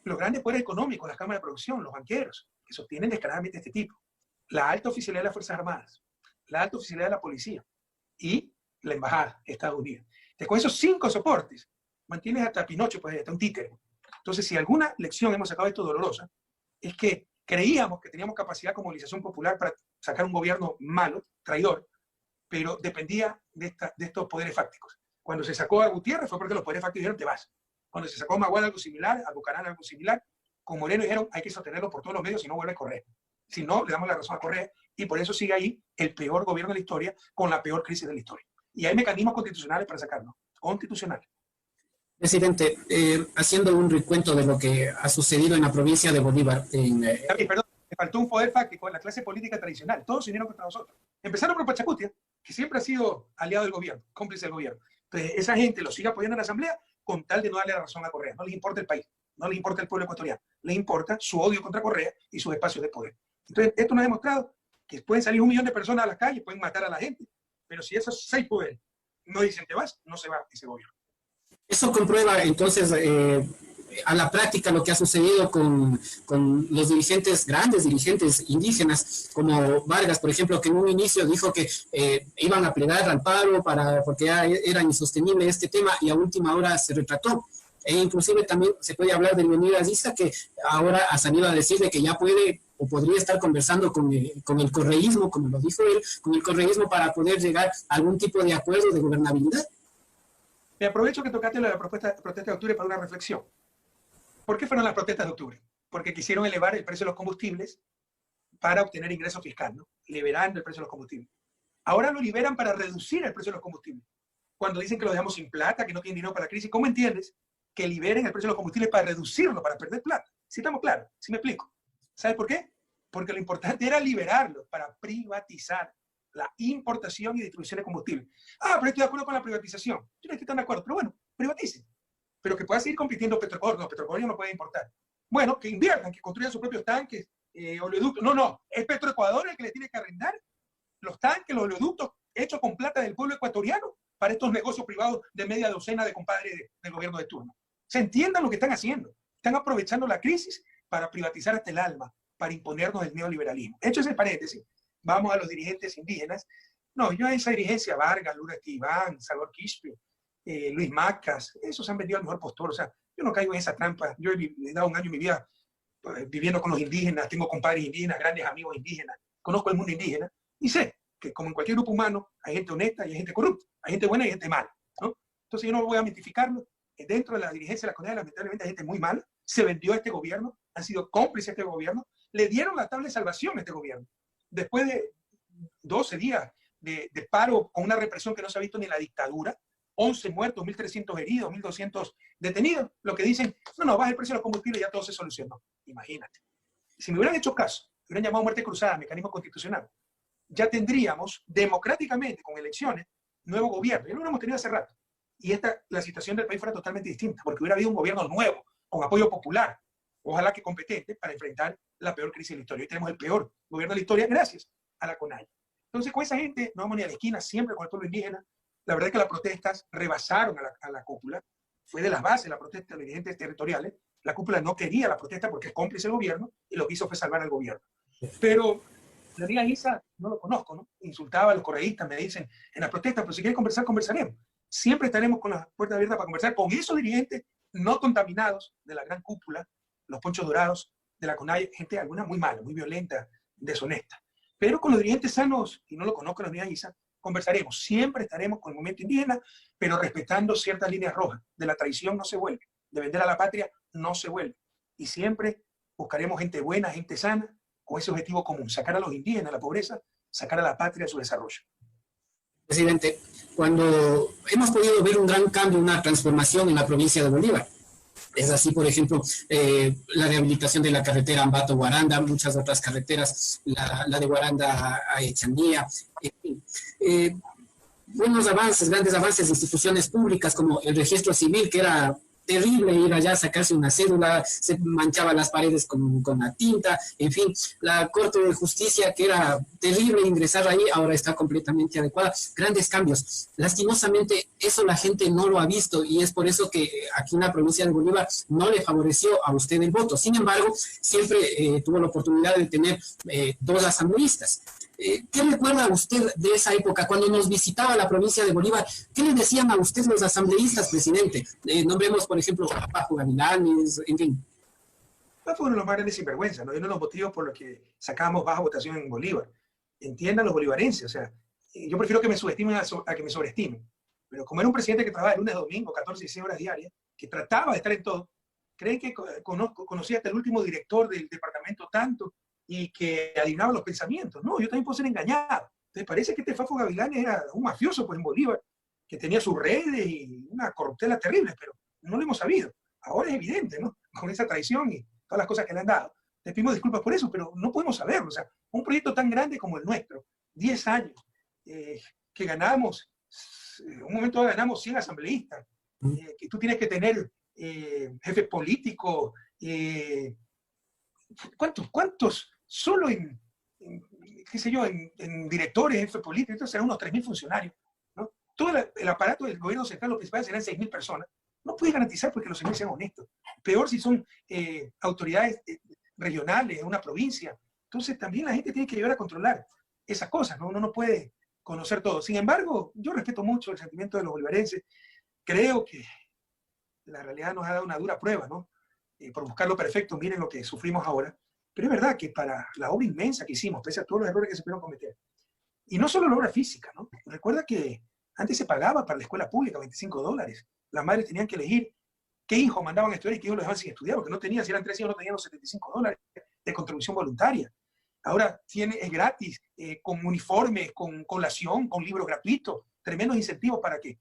S2: los grandes poderes económicos, las cámaras de producción, los banqueros, que sostienen descaradamente este tipo, la alta oficialidad de las Fuerzas Armadas, la alta oficialidad de la policía y la embajada de Estados Unidos. Entonces, con esos 5 soportes, mantienes hasta Pinocho, pues hasta un títere. Entonces, si alguna lección hemos sacado de esto dolorosa, es que creíamos que teníamos capacidad con movilización popular para sacar un gobierno malo, traidor, pero dependía de estos poderes fácticos. Cuando se sacó a Gutiérrez fue porque los poderes fácticos dijeron, te vas. Cuando se sacó a Maguad algo similar, a Bucaram algo similar, con Moreno dijeron, hay que sostenerlo por todos los medios, si no vuelve a correr. Si no, le damos la razón a Correa, y por eso sigue ahí el peor gobierno de la historia, con la peor crisis de la historia. Y hay mecanismos constitucionales para sacarlo. Constitucionales.
S1: Presidente, haciendo un recuento de lo que ha sucedido en la provincia de Bolívar.
S2: Perdón, me faltó un poder fáctico en la clase política tradicional. Todos se unieron contra nosotros. Empezaron por Pachacutia, que siempre ha sido aliado del gobierno, cómplice del gobierno. Entonces, esa gente lo sigue apoyando en la Asamblea con tal de no darle la razón a Correa. No les importa el país, no les importa el pueblo ecuatoriano, les importa su odio contra Correa y sus espacios de poder. Entonces, esto nos ha demostrado que pueden salir 1 millón de personas a las calles, pueden matar a la gente, pero si esos 6 poderes no dicen te vas, no se va ese gobierno.
S1: Eso comprueba entonces a la práctica lo que ha sucedido con los dirigentes, grandes dirigentes indígenas, como Vargas, por ejemplo, que en un inicio dijo que iban a plegar al paro porque ya era insostenible este tema y a última hora se retrató. E inclusive también se puede hablar de Leonidas Aziza, que ahora ha salido a decir de que ya puede o podría estar conversando con el correísmo, como lo dijo él, con el correísmo para poder llegar a algún tipo de acuerdo de gobernabilidad.
S2: Me aprovecho que tocaste la protesta de octubre para una reflexión. ¿Por qué fueron las protestas de octubre? Porque quisieron elevar el precio de los combustibles para obtener ingreso fiscal, ¿no? Liberando el precio de los combustibles. Ahora lo liberan para reducir el precio de los combustibles. Cuando dicen que lo dejamos sin plata, que no tienen dinero para la crisis, ¿cómo entiendes que liberen el precio de los combustibles para reducirlo, para perder plata? Si estamos claros, si me explico. ¿Sabes por qué? Porque lo importante era liberarlo para privatizar la importación y distribución de combustible. Ah, pero estoy de acuerdo con la privatización. Yo no estoy tan de acuerdo, pero bueno, privaticen. Pero que pueda seguir compitiendo Petrocor, no, Petrocor no puede importar. Bueno, que inviertan, que construyan sus propios tanques, oleoductos. No, es Petroecuador el que le tiene que arrendar los tanques, los oleoductos hechos con plata del pueblo ecuatoriano para estos negocios privados de media docena de compadres del gobierno de turno. Se entiendan lo que están haciendo. Están aprovechando la crisis para privatizar hasta el alma, para imponernos el neoliberalismo. Hecho ese paréntesis, vamos a los dirigentes indígenas. No, yo a esa dirigencia, Vargas, Lula Escriván, Salvador Quispe, Luis Macas, esos han vendido al mejor postor. O sea, yo no caigo en esa trampa. Yo he dado un año de mi vida viviendo con los indígenas, tengo compadres indígenas, grandes amigos indígenas, conozco el mundo indígena y sé que como en cualquier grupo humano hay gente honesta y hay gente corrupta, hay gente buena y gente mala, ¿no? Entonces yo no voy a mitificarlo. Dentro de la dirigencia de la CONAIE lamentablemente hay gente muy mala, se vendió a este gobierno, han sido cómplices a este gobierno, le dieron la tabla de salvación a este gobierno. Después de 12 días de paro con una represión que no se ha visto ni en la dictadura, 11 muertos, 1.300 heridos, 1.200 detenidos, lo que dicen, no, baja el precio de los combustibles y ya todo se solucionó. Imagínate. Si me hubieran hecho caso, me hubieran llamado muerte cruzada, mecanismo constitucional, ya tendríamos democráticamente, con elecciones, nuevo gobierno. Ya lo hubiéramos tenido hace rato. Y la situación del país fuera totalmente distinta, porque hubiera habido un gobierno nuevo, con apoyo popular, ojalá que competente, para enfrentar la peor crisis de la historia. Hoy tenemos el peor gobierno de la historia gracias a la CONAIE. Entonces, con esa gente no vamos ni a la esquina, siempre con el pueblo indígena. La verdad es que las protestas rebasaron a la cúpula. Fue de las bases la protesta de los dirigentes territoriales. La cúpula no quería la protesta porque es cómplice del gobierno y lo que hizo fue salvar al gobierno. Pero la amiga Isa no lo conozco, ¿no? Insultaba a los correístas, me dicen en la protesta, pero si quieren conversar, conversaremos. Siempre estaremos con las puertas abiertas para conversar con esos dirigentes no contaminados de la gran cúpula, los ponchos dorados de la CONAIE, gente alguna muy mala, muy violenta, deshonesta. Pero con los dirigentes sanos, y no lo conozco la amiga Isa, conversaremos. Siempre estaremos con el movimiento indígena, pero respetando ciertas líneas rojas. De la traición no se vuelve, de vender a la patria no se vuelve. Y siempre buscaremos gente buena, gente sana, con ese objetivo común, sacar a los indígenas de la pobreza, sacar a la patria de su desarrollo.
S1: Presidente, cuando hemos podido ver un gran cambio, una transformación en la provincia de Bolívar, es así, por ejemplo, la rehabilitación de la carretera Ambato-Guaranda, muchas otras carreteras, la de Guaranda a Echandía, en fin. Buenos avances, grandes avances de instituciones públicas como el registro civil, que era terrible ir allá a sacarse una cédula, se manchaba las paredes con la tinta, en fin, la Corte de Justicia, que era terrible ingresar ahí, ahora está completamente adecuada, grandes cambios. Lastimosamente, eso la gente no lo ha visto y es por eso que aquí en la provincia de Bolívar no le favoreció a usted el voto. Sin embargo, siempre tuvo la oportunidad de tener 2 asambleístas. ¿Qué recuerda usted de esa época cuando nos visitaba la provincia de Bolívar? ¿Qué le decían a usted los asambleístas, presidente? Nombremos, por ejemplo, a Pajo Gavilanes, en fin.
S2: Fue uno de los más grandes sinvergüenzas, ¿no? Y uno de los motivos por los que sacábamos baja votación en Bolívar. Entiendan los bolivarenses, o sea, yo prefiero que me subestimen a que me sobreestimen. Pero como era un presidente que trabajaba de lunes a domingo, 14, 16 horas diarias, que trataba de estar en todo, ¿creen que conocía hasta el último director del departamento tanto y que adivinaba los pensamientos? No, yo también puedo ser engañado. Entonces parece que este Fafo Gavilanes era un mafioso pues, en Bolívar, que tenía sus redes y una corruptela terrible, pero no lo hemos sabido. Ahora es evidente, ¿no? Con esa traición y todas las cosas que le han dado. Les pedimos disculpas por eso, pero no podemos saberlo. O sea, un proyecto tan grande como el nuestro, 10 años, que ganamos, en un momento ganamos 100 asambleístas, que tú tienes que tener jefes políticos, ¿cuántos? Solo qué sé yo, en directores, jefes políticos, entonces serán unos 3.000 funcionarios, ¿no? Todo el aparato del gobierno central, los principales serán 6.000 personas. No puedes garantizar porque los 6.000 sean honestos. Peor si son autoridades regionales de una provincia. Entonces también la gente tiene que llegar a controlar esas cosas, ¿no? Uno no puede conocer todo. Sin embargo, yo respeto mucho el sentimiento de los bolivarenses. Creo que la realidad nos ha dado una dura prueba, ¿no? Por buscar lo perfecto, miren lo que sufrimos ahora. Pero es verdad que para la obra inmensa que hicimos, pese a todos los errores que se pudieron cometer, y no solo la obra física, ¿no? Recuerda que Antes se pagaba para la escuela pública $25. Las madres tenían que elegir qué hijo mandaban a estudiar y qué hijos los dejaban sin estudiar, porque no tenían, si eran 3 hijos, no tenían los $75 de contribución voluntaria. Ahora es gratis, con uniformes, con colación, con libros gratuitos, tremendos incentivos para que,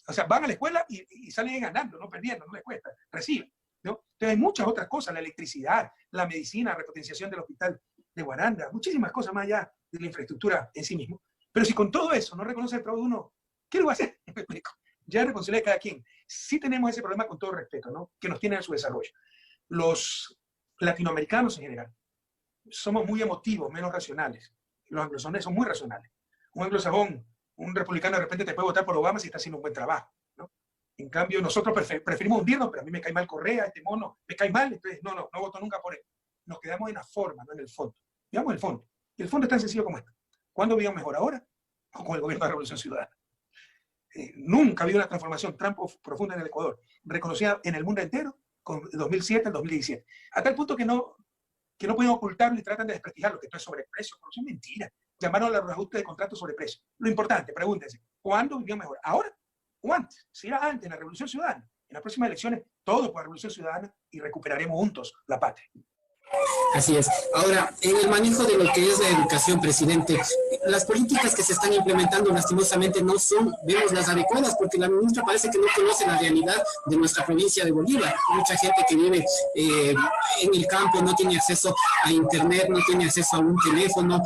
S2: o sea, van a la escuela y salen ganando, no perdiendo, no les cuesta, reciben, ¿no? Entonces hay muchas otras cosas, la electricidad, la medicina, la repotenciación del hospital de Guaranda, muchísimas cosas más allá de la infraestructura en sí mismo. Pero si con todo eso no reconoce el trabajo de uno, ¿qué lo va a hacer? Me explico. Ya es responsabilidad de cada quien. Sí tenemos ese problema con todo respeto, ¿no? Que nos tienen en su desarrollo. Los latinoamericanos en general somos muy emotivos, menos racionales. Los anglosajones son muy racionales. Un anglosajón, un republicano de repente te puede votar por Obama si está haciendo un buen trabajo, ¿no? En cambio, nosotros preferimos hundirnos, pero a mí me cae mal Correa, este mono, me cae mal, entonces no voto nunca por él. Nos quedamos en la forma, no en el fondo. Digamos en el fondo. Y el fondo es tan sencillo como esto. ¿Cuándo vivimos mejor, ahora o con el gobierno de la Revolución Ciudadana? Nunca ha habido una transformación tan profunda en el Ecuador, reconocida en el mundo entero, con 2007 al 2017. A tal punto que no pueden ocultarlo y tratan de desprestigiarlo, que esto es sobreprecio, corrupción, mentira. Llamaron a los ajustes de contratos sobreprecio. Lo importante, pregúntense, ¿cuándo vivió mejor? ¿Ahora o antes? Si era antes, en la Revolución Ciudadana. En las próximas elecciones, todo por la Revolución Ciudadana y recuperaremos juntos la patria.
S1: Así es. Ahora, en el manejo de lo que es la educación, presidente, las políticas que se están implementando lastimosamente no son, vemos, las adecuadas, porque la ministra parece que no conoce la realidad de nuestra provincia de Bolívar. Mucha gente que vive en el campo no tiene acceso a internet, no tiene acceso a un teléfono,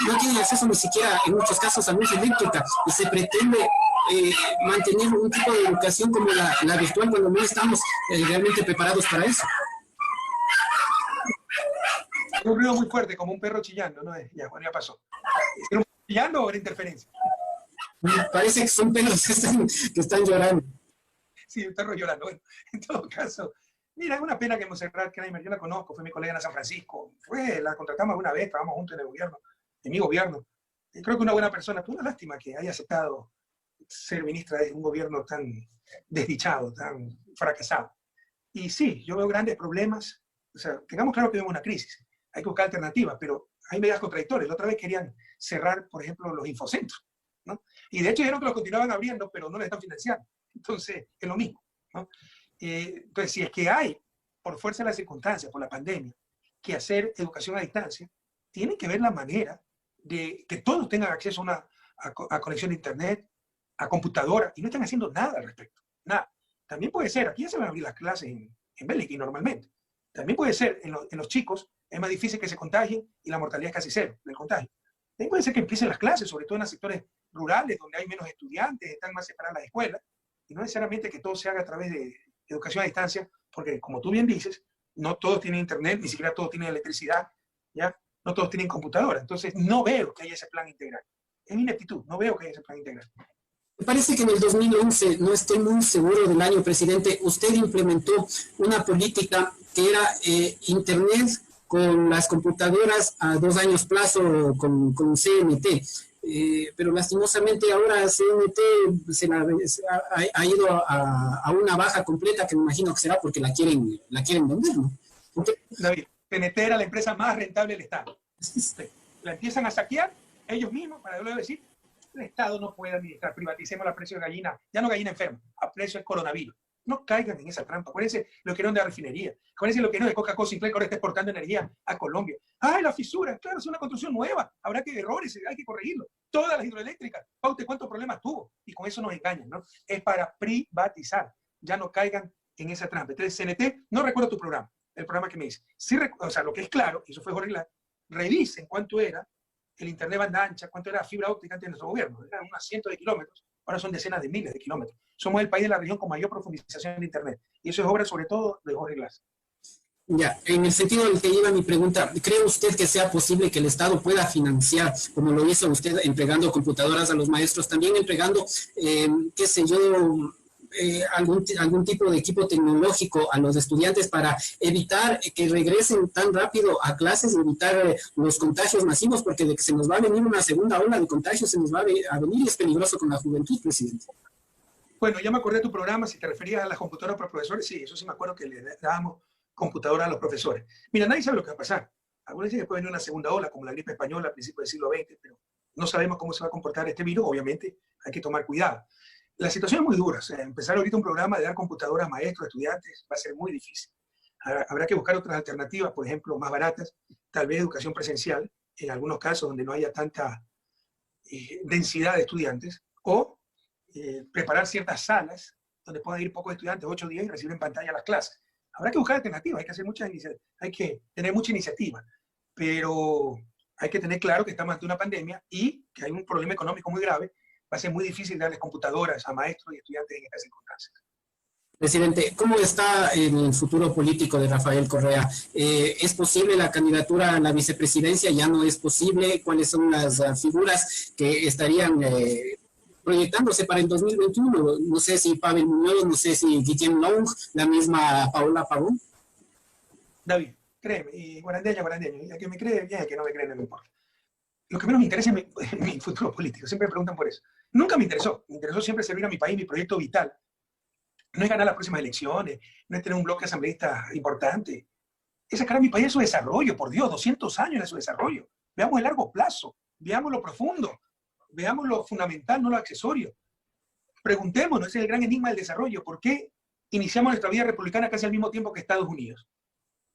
S1: no tiene acceso ni siquiera, en muchos casos, a luz eléctrica, y se pretende mantener un tipo de educación como la virtual cuando no estamos realmente preparados para eso.
S2: Un ruido muy fuerte, como un perro chillando, ¿no? Ya, bueno, ya pasó. ¿Era un perro chillando o era interferencia?
S1: Parece que son perros que están llorando.
S2: Sí, un perro llorando. Bueno, en todo caso, mira, es una pena que Montserrat Kramer, yo la conozco, fue mi colega en San Francisco, la contratamos una vez, trabajamos juntos en el gobierno, en mi gobierno. Y creo que una buena persona, pero una lástima que haya aceptado ser ministra de un gobierno tan desdichado, tan fracasado. Y sí, yo veo grandes problemas. O sea, tengamos claro que vivimos una crisis. Hay que buscar alternativas, pero hay medidas contradictorias. La otra vez querían cerrar, por ejemplo, los infocentros, ¿no? Y de hecho dijeron que los continuaban abriendo, pero no les están financiando. Entonces, es lo mismo, ¿no? Entonces, si es que hay, por fuerza de las circunstancias, por la pandemia, que hacer educación a distancia, tienen que ver la manera de que todos tengan acceso a conexión de internet, a computadora, y no están haciendo nada al respecto. Nada. También puede ser, aquí ya se van a abrir las clases en Bélgica normalmente. También puede ser, en los chicos, es más difícil que se contagien y la mortalidad es casi cero del contagio. También puede ser que empiecen las clases, sobre todo en los sectores rurales, donde hay menos estudiantes, están más separadas las escuelas, y no necesariamente que todo se haga a través de educación a distancia, porque como tú bien dices, no todos tienen internet, ni siquiera todos tienen electricidad, ¿ya? No todos tienen computadora. Entonces, no veo que haya ese plan integral. Es mi ineptitud, no veo que haya ese plan integral.
S1: Me parece que en el 2011, no estoy muy seguro del año, presidente, usted implementó una política que era internet con las computadoras a 2 años plazo con CNT. Pero lastimosamente ahora CNT ha ido a una baja completa, que me imagino que será porque la quieren vender, ¿no?
S2: David, CNT era la empresa más rentable del Estado. La empiezan a saquear ellos mismos, para luego decir, el Estado no puede administrar, privaticemos a precio de gallina, ya no gallina enferma, a precio del coronavirus. No caigan en esa trampa. Acuérdense lo que era de la refinería. Acuérdense lo que era de Coca-Cola Sinclair, que ahora está exportando energía a Colombia. ¡Ay, la fisura! Claro, es una construcción nueva. Habrá que errores, hay que corregirlo. Todas las hidroeléctricas. Paute, ¿cuántos problemas tuvo? Y con eso nos engañan, ¿no? Es para privatizar. Ya no caigan en esa trampa. Entonces, CNT, no recuerdo tu programa, el programa que me dice. Sí, o sea, lo que es claro, y eso fue Jorge Lar, revisen cuánto era el internet banda ancha, cuánto era fibra óptica antes de nuestro gobierno. Eran unos cientos de kilómetros. Ahora son decenas de miles de kilómetros. Somos el país de la región con mayor profundización de Internet. Y eso es obra sobre todo de Jorge Glass.
S1: Ya, en el sentido del que iba mi pregunta, ¿cree usted que sea posible que el Estado pueda financiar, como lo hizo usted, entregando computadoras a los maestros, también entregando, qué sé yo, algún tipo de equipo tecnológico a los estudiantes para evitar que regresen tan rápido a clases y evitar los contagios masivos, porque de que se nos va a venir una segunda ola de contagios, se nos va a venir y es peligroso con la juventud, presidente?
S2: Bueno, ya me acordé de tu programa, si te referías a las computadoras para profesores, sí, eso sí me acuerdo que le dábamos computadoras a los profesores. Mira, nadie sabe lo que va a pasar. Algunos dicen que puede venir una segunda ola, como la gripe española a principios del siglo XX, pero no sabemos cómo se va a comportar este virus, obviamente hay que tomar cuidado. La situación es muy dura, o sea, empezar ahorita un programa de dar computadoras a maestros, estudiantes, va a ser muy difícil. Habrá que buscar otras alternativas, por ejemplo, más baratas, tal vez educación presencial, en algunos casos donde no haya tanta densidad de estudiantes, o preparar ciertas salas donde puedan ir pocos estudiantes, 8 o 10, y recibir en pantalla las clases. Habrá que buscar alternativas, hay que hacer hay que tener mucha iniciativa, pero hay que tener claro que estamos ante una pandemia y que hay un problema económico muy grave. Va a ser muy difícil darles computadoras a maestros y estudiantes en estas circunstancias.
S1: Presidente, ¿cómo está el futuro político de Rafael Correa? ¿Es posible la candidatura a la vicepresidencia? ¿Ya no es posible? ¿Cuáles son las figuras que estarían proyectándose para el 2021? No sé si Pavel Muñoz, no sé si Guillem Long, la misma Paola Pavón.
S2: David, créeme, y guarandeña, ya que me cree bien, que no me cree, no me importa. Lo que menos me interesa es mi futuro político, siempre me preguntan por eso. Nunca me interesó siempre servir a mi país, mi proyecto vital. No es ganar las próximas elecciones, no es tener un bloque asambleísta importante, es sacar a mi país de su desarrollo, por Dios, 200 años de su desarrollo. Veamos el largo plazo, veamos lo profundo, veamos lo fundamental, no lo accesorio. Preguntémonos, ese es el gran enigma del desarrollo, ¿por qué iniciamos nuestra vida republicana casi al mismo tiempo que Estados Unidos?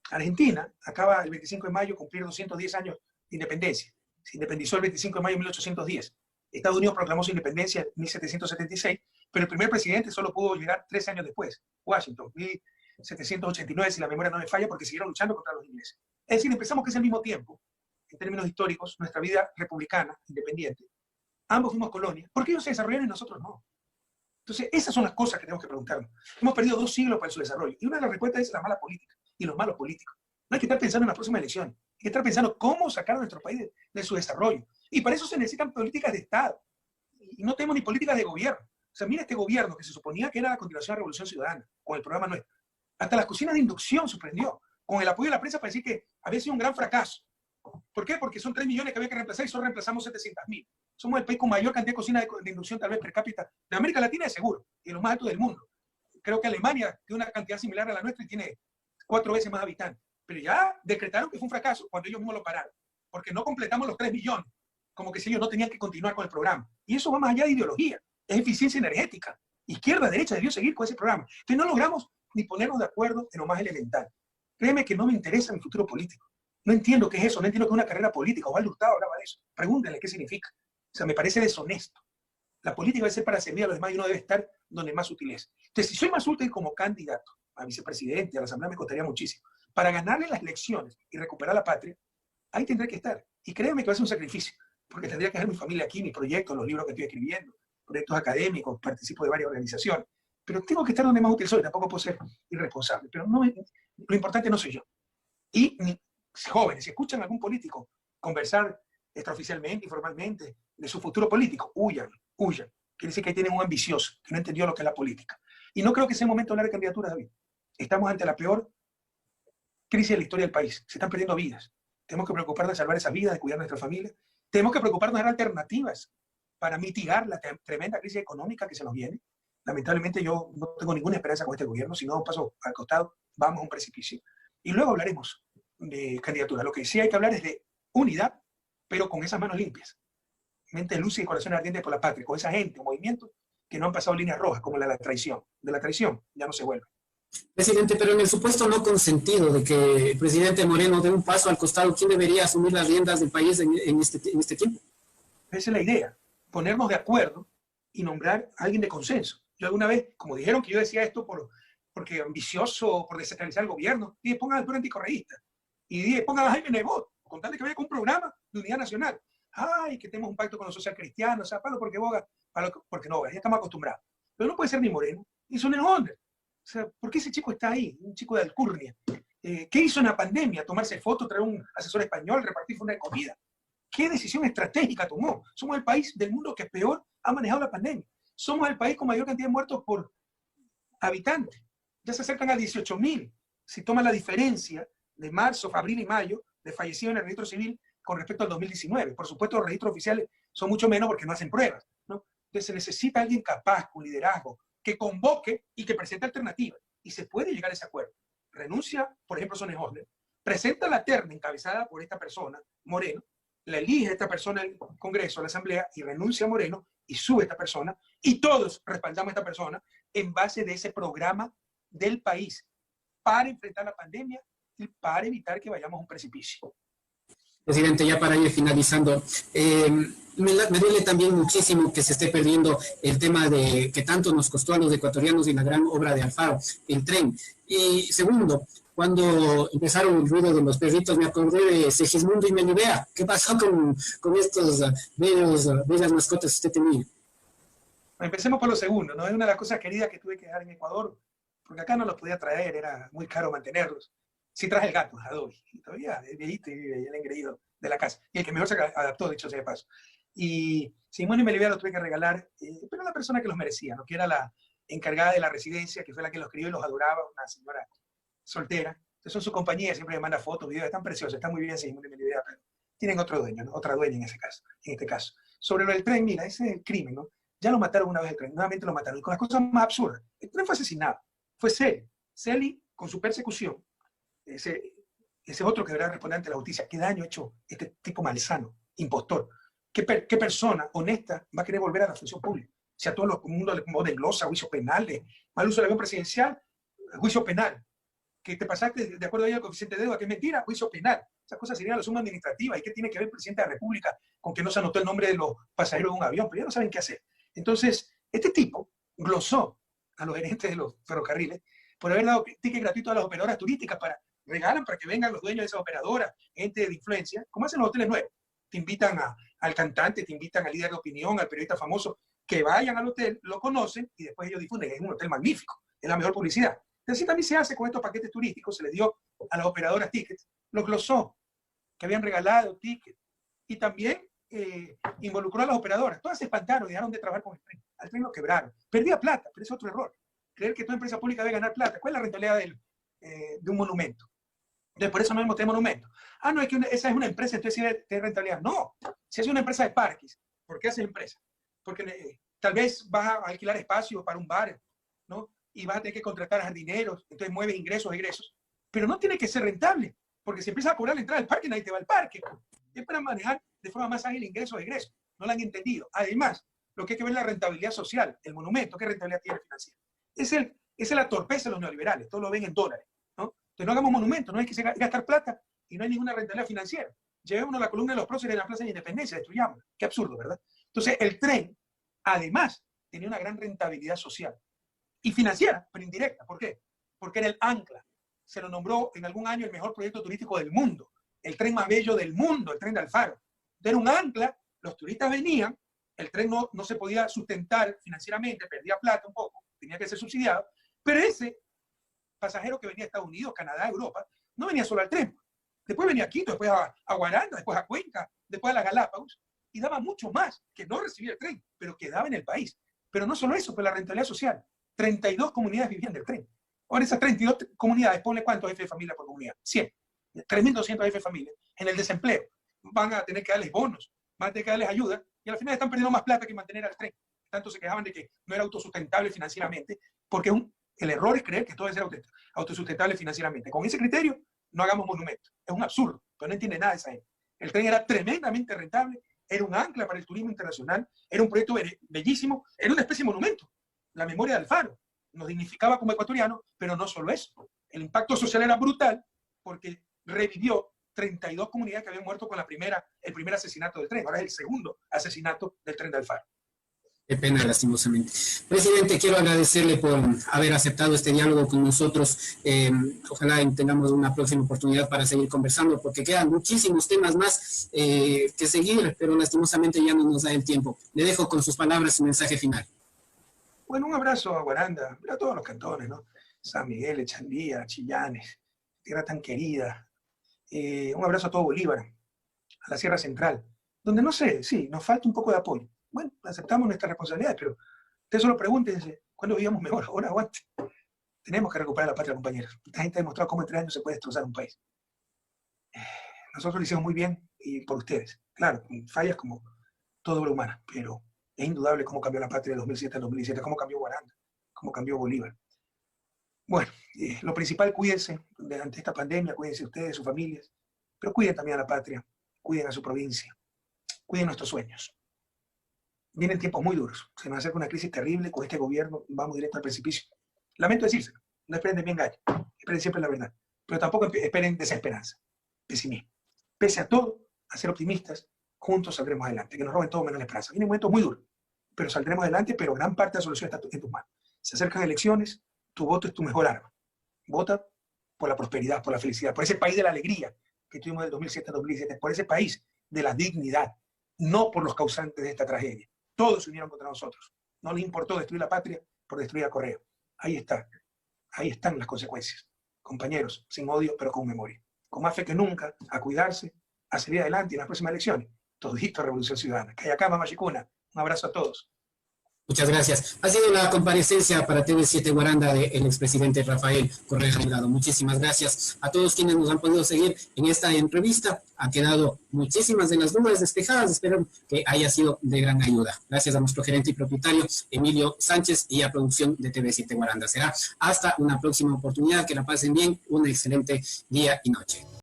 S2: Argentina acaba el 25 de mayo de cumplir 210 años de independencia. Se independizó el 25 de mayo de 1810. Estados Unidos proclamó su independencia en 1776, pero el primer presidente solo pudo llegar 3 años después, Washington, 1789, si la memoria no me falla, porque siguieron luchando contra los ingleses. Es decir, empezamos casi al mismo tiempo, en términos históricos, nuestra vida republicana, independiente. Ambos fuimos colonias. ¿Por qué ellos se desarrollaron y nosotros no? Entonces, esas son las cosas que tenemos que preguntarnos. Hemos perdido 2 siglos para su desarrollo. Y una de las respuestas es la mala política y los malos políticos. No hay que estar pensando en la próxima elección. Hay que estar pensando cómo sacar a nuestro país de su desarrollo. Y para eso se necesitan políticas de Estado. Y no tenemos ni políticas de gobierno. O sea, mira este gobierno que se suponía que era la continuación de la Revolución Ciudadana, con el programa nuestro. Hasta las cocinas de inducción sorprendió, con el apoyo de la prensa para decir que había sido un gran fracaso. ¿Por qué? Porque son 3 millones que había que reemplazar y solo reemplazamos 700.000. Somos el país con mayor cantidad de cocinas de inducción, tal vez per cápita, de América Latina de seguro, y los más altos del mundo. Creo que Alemania tiene una cantidad similar a la nuestra y tiene 4 veces más habitantes. Pero ya decretaron que fue un fracaso cuando ellos mismos lo pararon, porque no completamos los 3 millones, como que si ellos no tenían que continuar con el programa. Y eso va más allá de ideología, es eficiencia energética. Izquierda, derecha debió seguir con ese programa. Entonces no logramos ni ponernos de acuerdo en lo más elemental. Créeme que no me interesa mi futuro político. No entiendo qué es eso, no entiendo qué es una carrera política. Osvaldo Hurtado hablaba de eso. Pregúntenle qué significa. O sea, me parece deshonesto. La política debe ser para servir a los demás y uno debe estar donde más útil es. Entonces, si soy más útil como candidato a vicepresidente, a la Asamblea, me costaría muchísimo. Para ganarle las elecciones y recuperar la patria, ahí tendré que estar. Y créeme que va a ser un sacrificio, porque tendría que dejar mi familia aquí, mi proyecto, los libros que estoy escribiendo, proyectos académicos, participo de varias organizaciones. Pero tengo que estar donde más útil soy, tampoco puedo ser irresponsable. Pero no, lo importante no soy yo. Y jóvenes, si escuchan a algún político conversar extraoficialmente, informalmente, de su futuro político, huyan. Quiere decir que tienen un ambicioso, que no entendió lo que es la política. Y no creo que sea el momento de hablar de candidaturas, David. Estamos ante la peor crisis de la historia del país. Se están perdiendo vidas. Tenemos que preocuparnos de salvar esas vidas, de cuidar a nuestra familia. Tenemos que preocuparnos de dar alternativas para mitigar la tremenda crisis económica que se nos viene. Lamentablemente yo no tengo ninguna esperanza con este gobierno. Si no, un paso al costado, vamos a un precipicio. Y luego hablaremos de candidatura. Lo que sí hay que hablar es de unidad, pero con esas manos limpias. Mente lúcida y corazón ardiente por la patria, con esa gente, movimientos que no han pasado líneas rojas, como la de la traición. De la traición ya no se vuelve.
S1: Presidente, pero en el supuesto no consentido de que el presidente Moreno dé un paso al costado, ¿quién debería asumir las riendas del país en este tiempo?
S2: Esa es la idea, ponernos de acuerdo y nombrar a alguien de consenso. Yo alguna vez, como dijeron que yo decía esto porque ambicioso, por descentralizar el gobierno, dije, pongan al puro anticorreísta. Y dije, pongan a Jaime Nebot, con tal de que vaya con un programa de unidad nacional. Ay, que tenemos un pacto con los socialcristianos, o sea, palo porque boga, porque no, ya estamos acostumbrados. Pero no puede ser ni Moreno, ni Sonnenholder. O sea, ¿por qué ese chico está ahí? Un chico de alcurnia. ¿Qué hizo en la pandemia? Tomarse fotos, traer un asesor español, repartir fondos de comida. ¿Qué decisión estratégica tomó? Somos el país del mundo que peor ha manejado la pandemia. Somos el país con mayor cantidad de muertos por habitante. Ya se acercan a 18.000. Si toma la diferencia de marzo, abril y mayo de fallecidos en el registro civil con respecto al 2019. Por supuesto, los registros oficiales son mucho menos porque no hacen pruebas, ¿no? Entonces se necesita alguien capaz, con liderazgo, que convoque y que presente alternativas. Y se puede llegar a ese acuerdo. Renuncia, por ejemplo, Sonnenholder, presenta la terna encabezada por esta persona, Moreno, la elige esta persona el Congreso, la Asamblea, y renuncia a Moreno, y sube esta persona, y todos respaldamos a esta persona en base de ese programa del país para enfrentar la pandemia y para evitar que vayamos a un precipicio.
S1: Presidente, ya para ir finalizando, me duele también muchísimo que se esté perdiendo el tema de que tanto nos costó a los ecuatorianos y la gran obra de Alfaro, el tren. Y segundo, cuando empezaron el ruido de los perritos, me acordé de Segismundo y Melibea. ¿Qué pasó con estos bellas mascotas que usted tenía?
S2: Empecemos por lo segundo, ¿no? Es una de las cosas queridas que tuve que dejar en Ecuador, porque acá no los podía traer, era muy caro mantenerlos. Sí traje el gato, Adobe, y todavía es viejito y vive el engreído de la casa, y el que mejor se adaptó, dicho sea de paso. Y Simón y Melibea los tuve que regalar, pero a la persona que los merecía, ¿no? Que era la encargada de la residencia, que fue la que los crió y los adoraba, una señora soltera. Entonces son su compañía, siempre me manda fotos, videos, están preciosos, están muy bien Simón y Melibea, pero tienen otro dueño, ¿no? Otra dueña en ese caso, en este caso. Sobre lo del tren, mira, ese es el crimen, ¿no? Ya lo mataron una vez el tren, nuevamente lo mataron. Y con las cosas más absurdas. El tren fue asesinado, fue Celi. Celi, con su persecución, ese otro que deberá responder ante la justicia. ¿Qué daño ha hecho este tipo malsano, impostor? ¿Qué persona honesta va a querer volver a la función pública? Si a todo el mundo le desglosa juicios penales, mal uso del avión presidencial, juicio penal. Que te pasaste de acuerdo ahí al coeficiente de deuda, que es mentira, juicio penal. Esas cosas serían la suma administrativa. ¿Y qué tiene que ver el presidente de la República con que no se anotó el nombre de los pasajeros de un avión? Pero ya no saben qué hacer. Entonces, este tipo glosó a los gerentes de los ferrocarriles por haber dado tickets gratuitos a las operadoras turísticas regalan para que vengan los dueños de esas operadoras, gente de influencia, como hacen los hoteles nuevos. Te invitan al cantante, te invitan al líder de opinión, al periodista famoso, que vayan al hotel, lo conocen y después ellos difunden. Es un hotel magnífico, es la mejor publicidad. Así también se hace con estos paquetes turísticos, se les dio a las operadoras tickets, los glosó, que habían regalado tickets, y también involucró a las operadoras. Todas se espantaron, dejaron de trabajar con el tren. Al tren lo quebraron. Perdía plata, pero es otro error. Creer que toda empresa pública debe ganar plata. ¿Cuál es la rentabilidad de un monumento? Entonces, por eso no hemos tenido monumento. No, es que esa es una empresa, entonces sí tiene rentabilidad. No, si es una empresa de parques, ¿por qué haces empresa? Porque tal vez vas a alquilar espacio para un bar, ¿no? Y vas a tener que contratar a jardineros, entonces mueves ingresos, egresos. Pero no tiene que ser rentable, porque si empiezas a cobrar la entrada del parque, nadie te va al parque. Es para manejar de forma más ágil ingresos, egresos. No lo han entendido. Además, lo que hay que ver es la rentabilidad social, el monumento, ¿qué rentabilidad tiene financiera? Esa es la torpeza de los neoliberales, todo lo ven en dólares, ¿no? Entonces no hagamos monumentos, no hay que gastar plata y no hay ninguna rentabilidad financiera. Llevémonos la columna de los próceres en la Plaza de Independencia, destruyámosla. Qué absurdo, ¿verdad? Entonces el tren, además, tenía una gran rentabilidad social y financiera, pero indirecta. ¿Por qué? Porque era el ancla. Se lo nombró en algún año el mejor proyecto turístico del mundo, el tren más bello del mundo, el tren de Alfaro. Era un ancla, los turistas venían, el tren no se podía sustentar financieramente, perdía plata un poco, tenía que ser subsidiado, pero ese pasajero que venía a Estados Unidos, Canadá, Europa, no venía solo al tren. Después venía a Quito, después a Guaranda, después a Cuenca, después a las Galápagos, y daba mucho más que no recibía el tren, pero quedaba en el país. Pero no solo eso, fue la rentabilidad social. 32 comunidades vivían del tren. Ahora esas 32 comunidades, ponle cuántos jefes de familia por comunidad. 100. 3.200 jefes de familia. En el desempleo. Van a tener que darles bonos, van a tener que darles ayuda, y al final están perdiendo más plata que mantener al tren. Tanto se quejaban de que no era autosustentable financieramente, porque el error es creer que todo debe ser autosustentable financieramente. Con ese criterio, no hagamos monumentos. Es un absurdo, pero no entiende nada de esa gente. El tren era tremendamente rentable, era un ancla para el turismo internacional, era un proyecto bellísimo, era una especie de monumento. La memoria de Alfaro nos dignificaba como ecuatorianos, pero no solo eso. El impacto social era brutal porque revivió 32 comunidades que habían muerto con el primer asesinato del tren. Ahora es el segundo asesinato del tren de Alfaro.
S1: Qué pena, lastimosamente. Presidente, quiero agradecerle por haber aceptado este diálogo con nosotros. Ojalá tengamos una próxima oportunidad para seguir conversando, porque quedan muchísimos temas más que seguir, pero lastimosamente ya no nos da el tiempo. Le dejo con sus palabras su mensaje final.
S2: Bueno, un abrazo a Guaranda, a todos los cantones, ¿no? San Miguel, Echandía, Chillanes, tierra tan querida. Un abrazo a todo Bolívar, a la Sierra Central, donde no sé, sí, nos falta un poco de apoyo. Bueno, aceptamos nuestras responsabilidades, pero ustedes solo pregúntense, ¿cuándo vivíamos mejor? Ahora aguante. Tenemos que recuperar la patria, compañeros. Esta gente ha demostrado cómo en 3 años se puede destrozar un país. Nosotros lo hicimos muy bien y por ustedes. Claro, con fallas como toda obra humana, pero es indudable cómo cambió la patria de 2007 al 2017, cómo cambió Guaranda, cómo cambió Bolívar. Bueno, lo principal, cuídense ante esta pandemia, cuídense ustedes, sus familias, pero cuiden también a la patria. cuiden a su provincia, cuiden nuestros sueños. Vienen tiempos muy duros, se nos acerca una crisis terrible, con este gobierno vamos directo al precipicio. Lamento decírselo, no esperen de mi engaño, esperen siempre la verdad, pero tampoco esperen desesperanza, pesimismo. Pese a todo, a ser optimistas, juntos saldremos adelante, que nos roben todo menos la esperanza. Vienen momentos muy duros, pero saldremos adelante, pero gran parte de la solución está en tus manos. Se acercan elecciones, tu voto es tu mejor arma. Vota por la prosperidad, por la felicidad, por ese país de la alegría que tuvimos del 2007 a 2017, por ese país de la dignidad, no por los causantes de esta tragedia. Todos se unieron contra nosotros. No les importó destruir la patria por destruir a Correa. Ahí está. Ahí están las consecuencias. Compañeros, sin odio, pero con memoria. Con más fe que nunca, a cuidarse, a salir adelante en las próximas elecciones. Todito Revolución Ciudadana. Kayakama Machicuna. Un abrazo a todos.
S1: Muchas gracias. Ha sido la comparecencia para TV7 Guaranda del expresidente Rafael Correa Delgado. Muchísimas gracias a todos quienes nos han podido seguir en esta entrevista. Han quedado muchísimas de las dudas despejadas. Espero que haya sido de gran ayuda. Gracias a nuestro gerente y propietario Emilio Sánchez y a producción de TV7 Guaranda. Será hasta una próxima oportunidad. Que la pasen bien. Un excelente día y noche.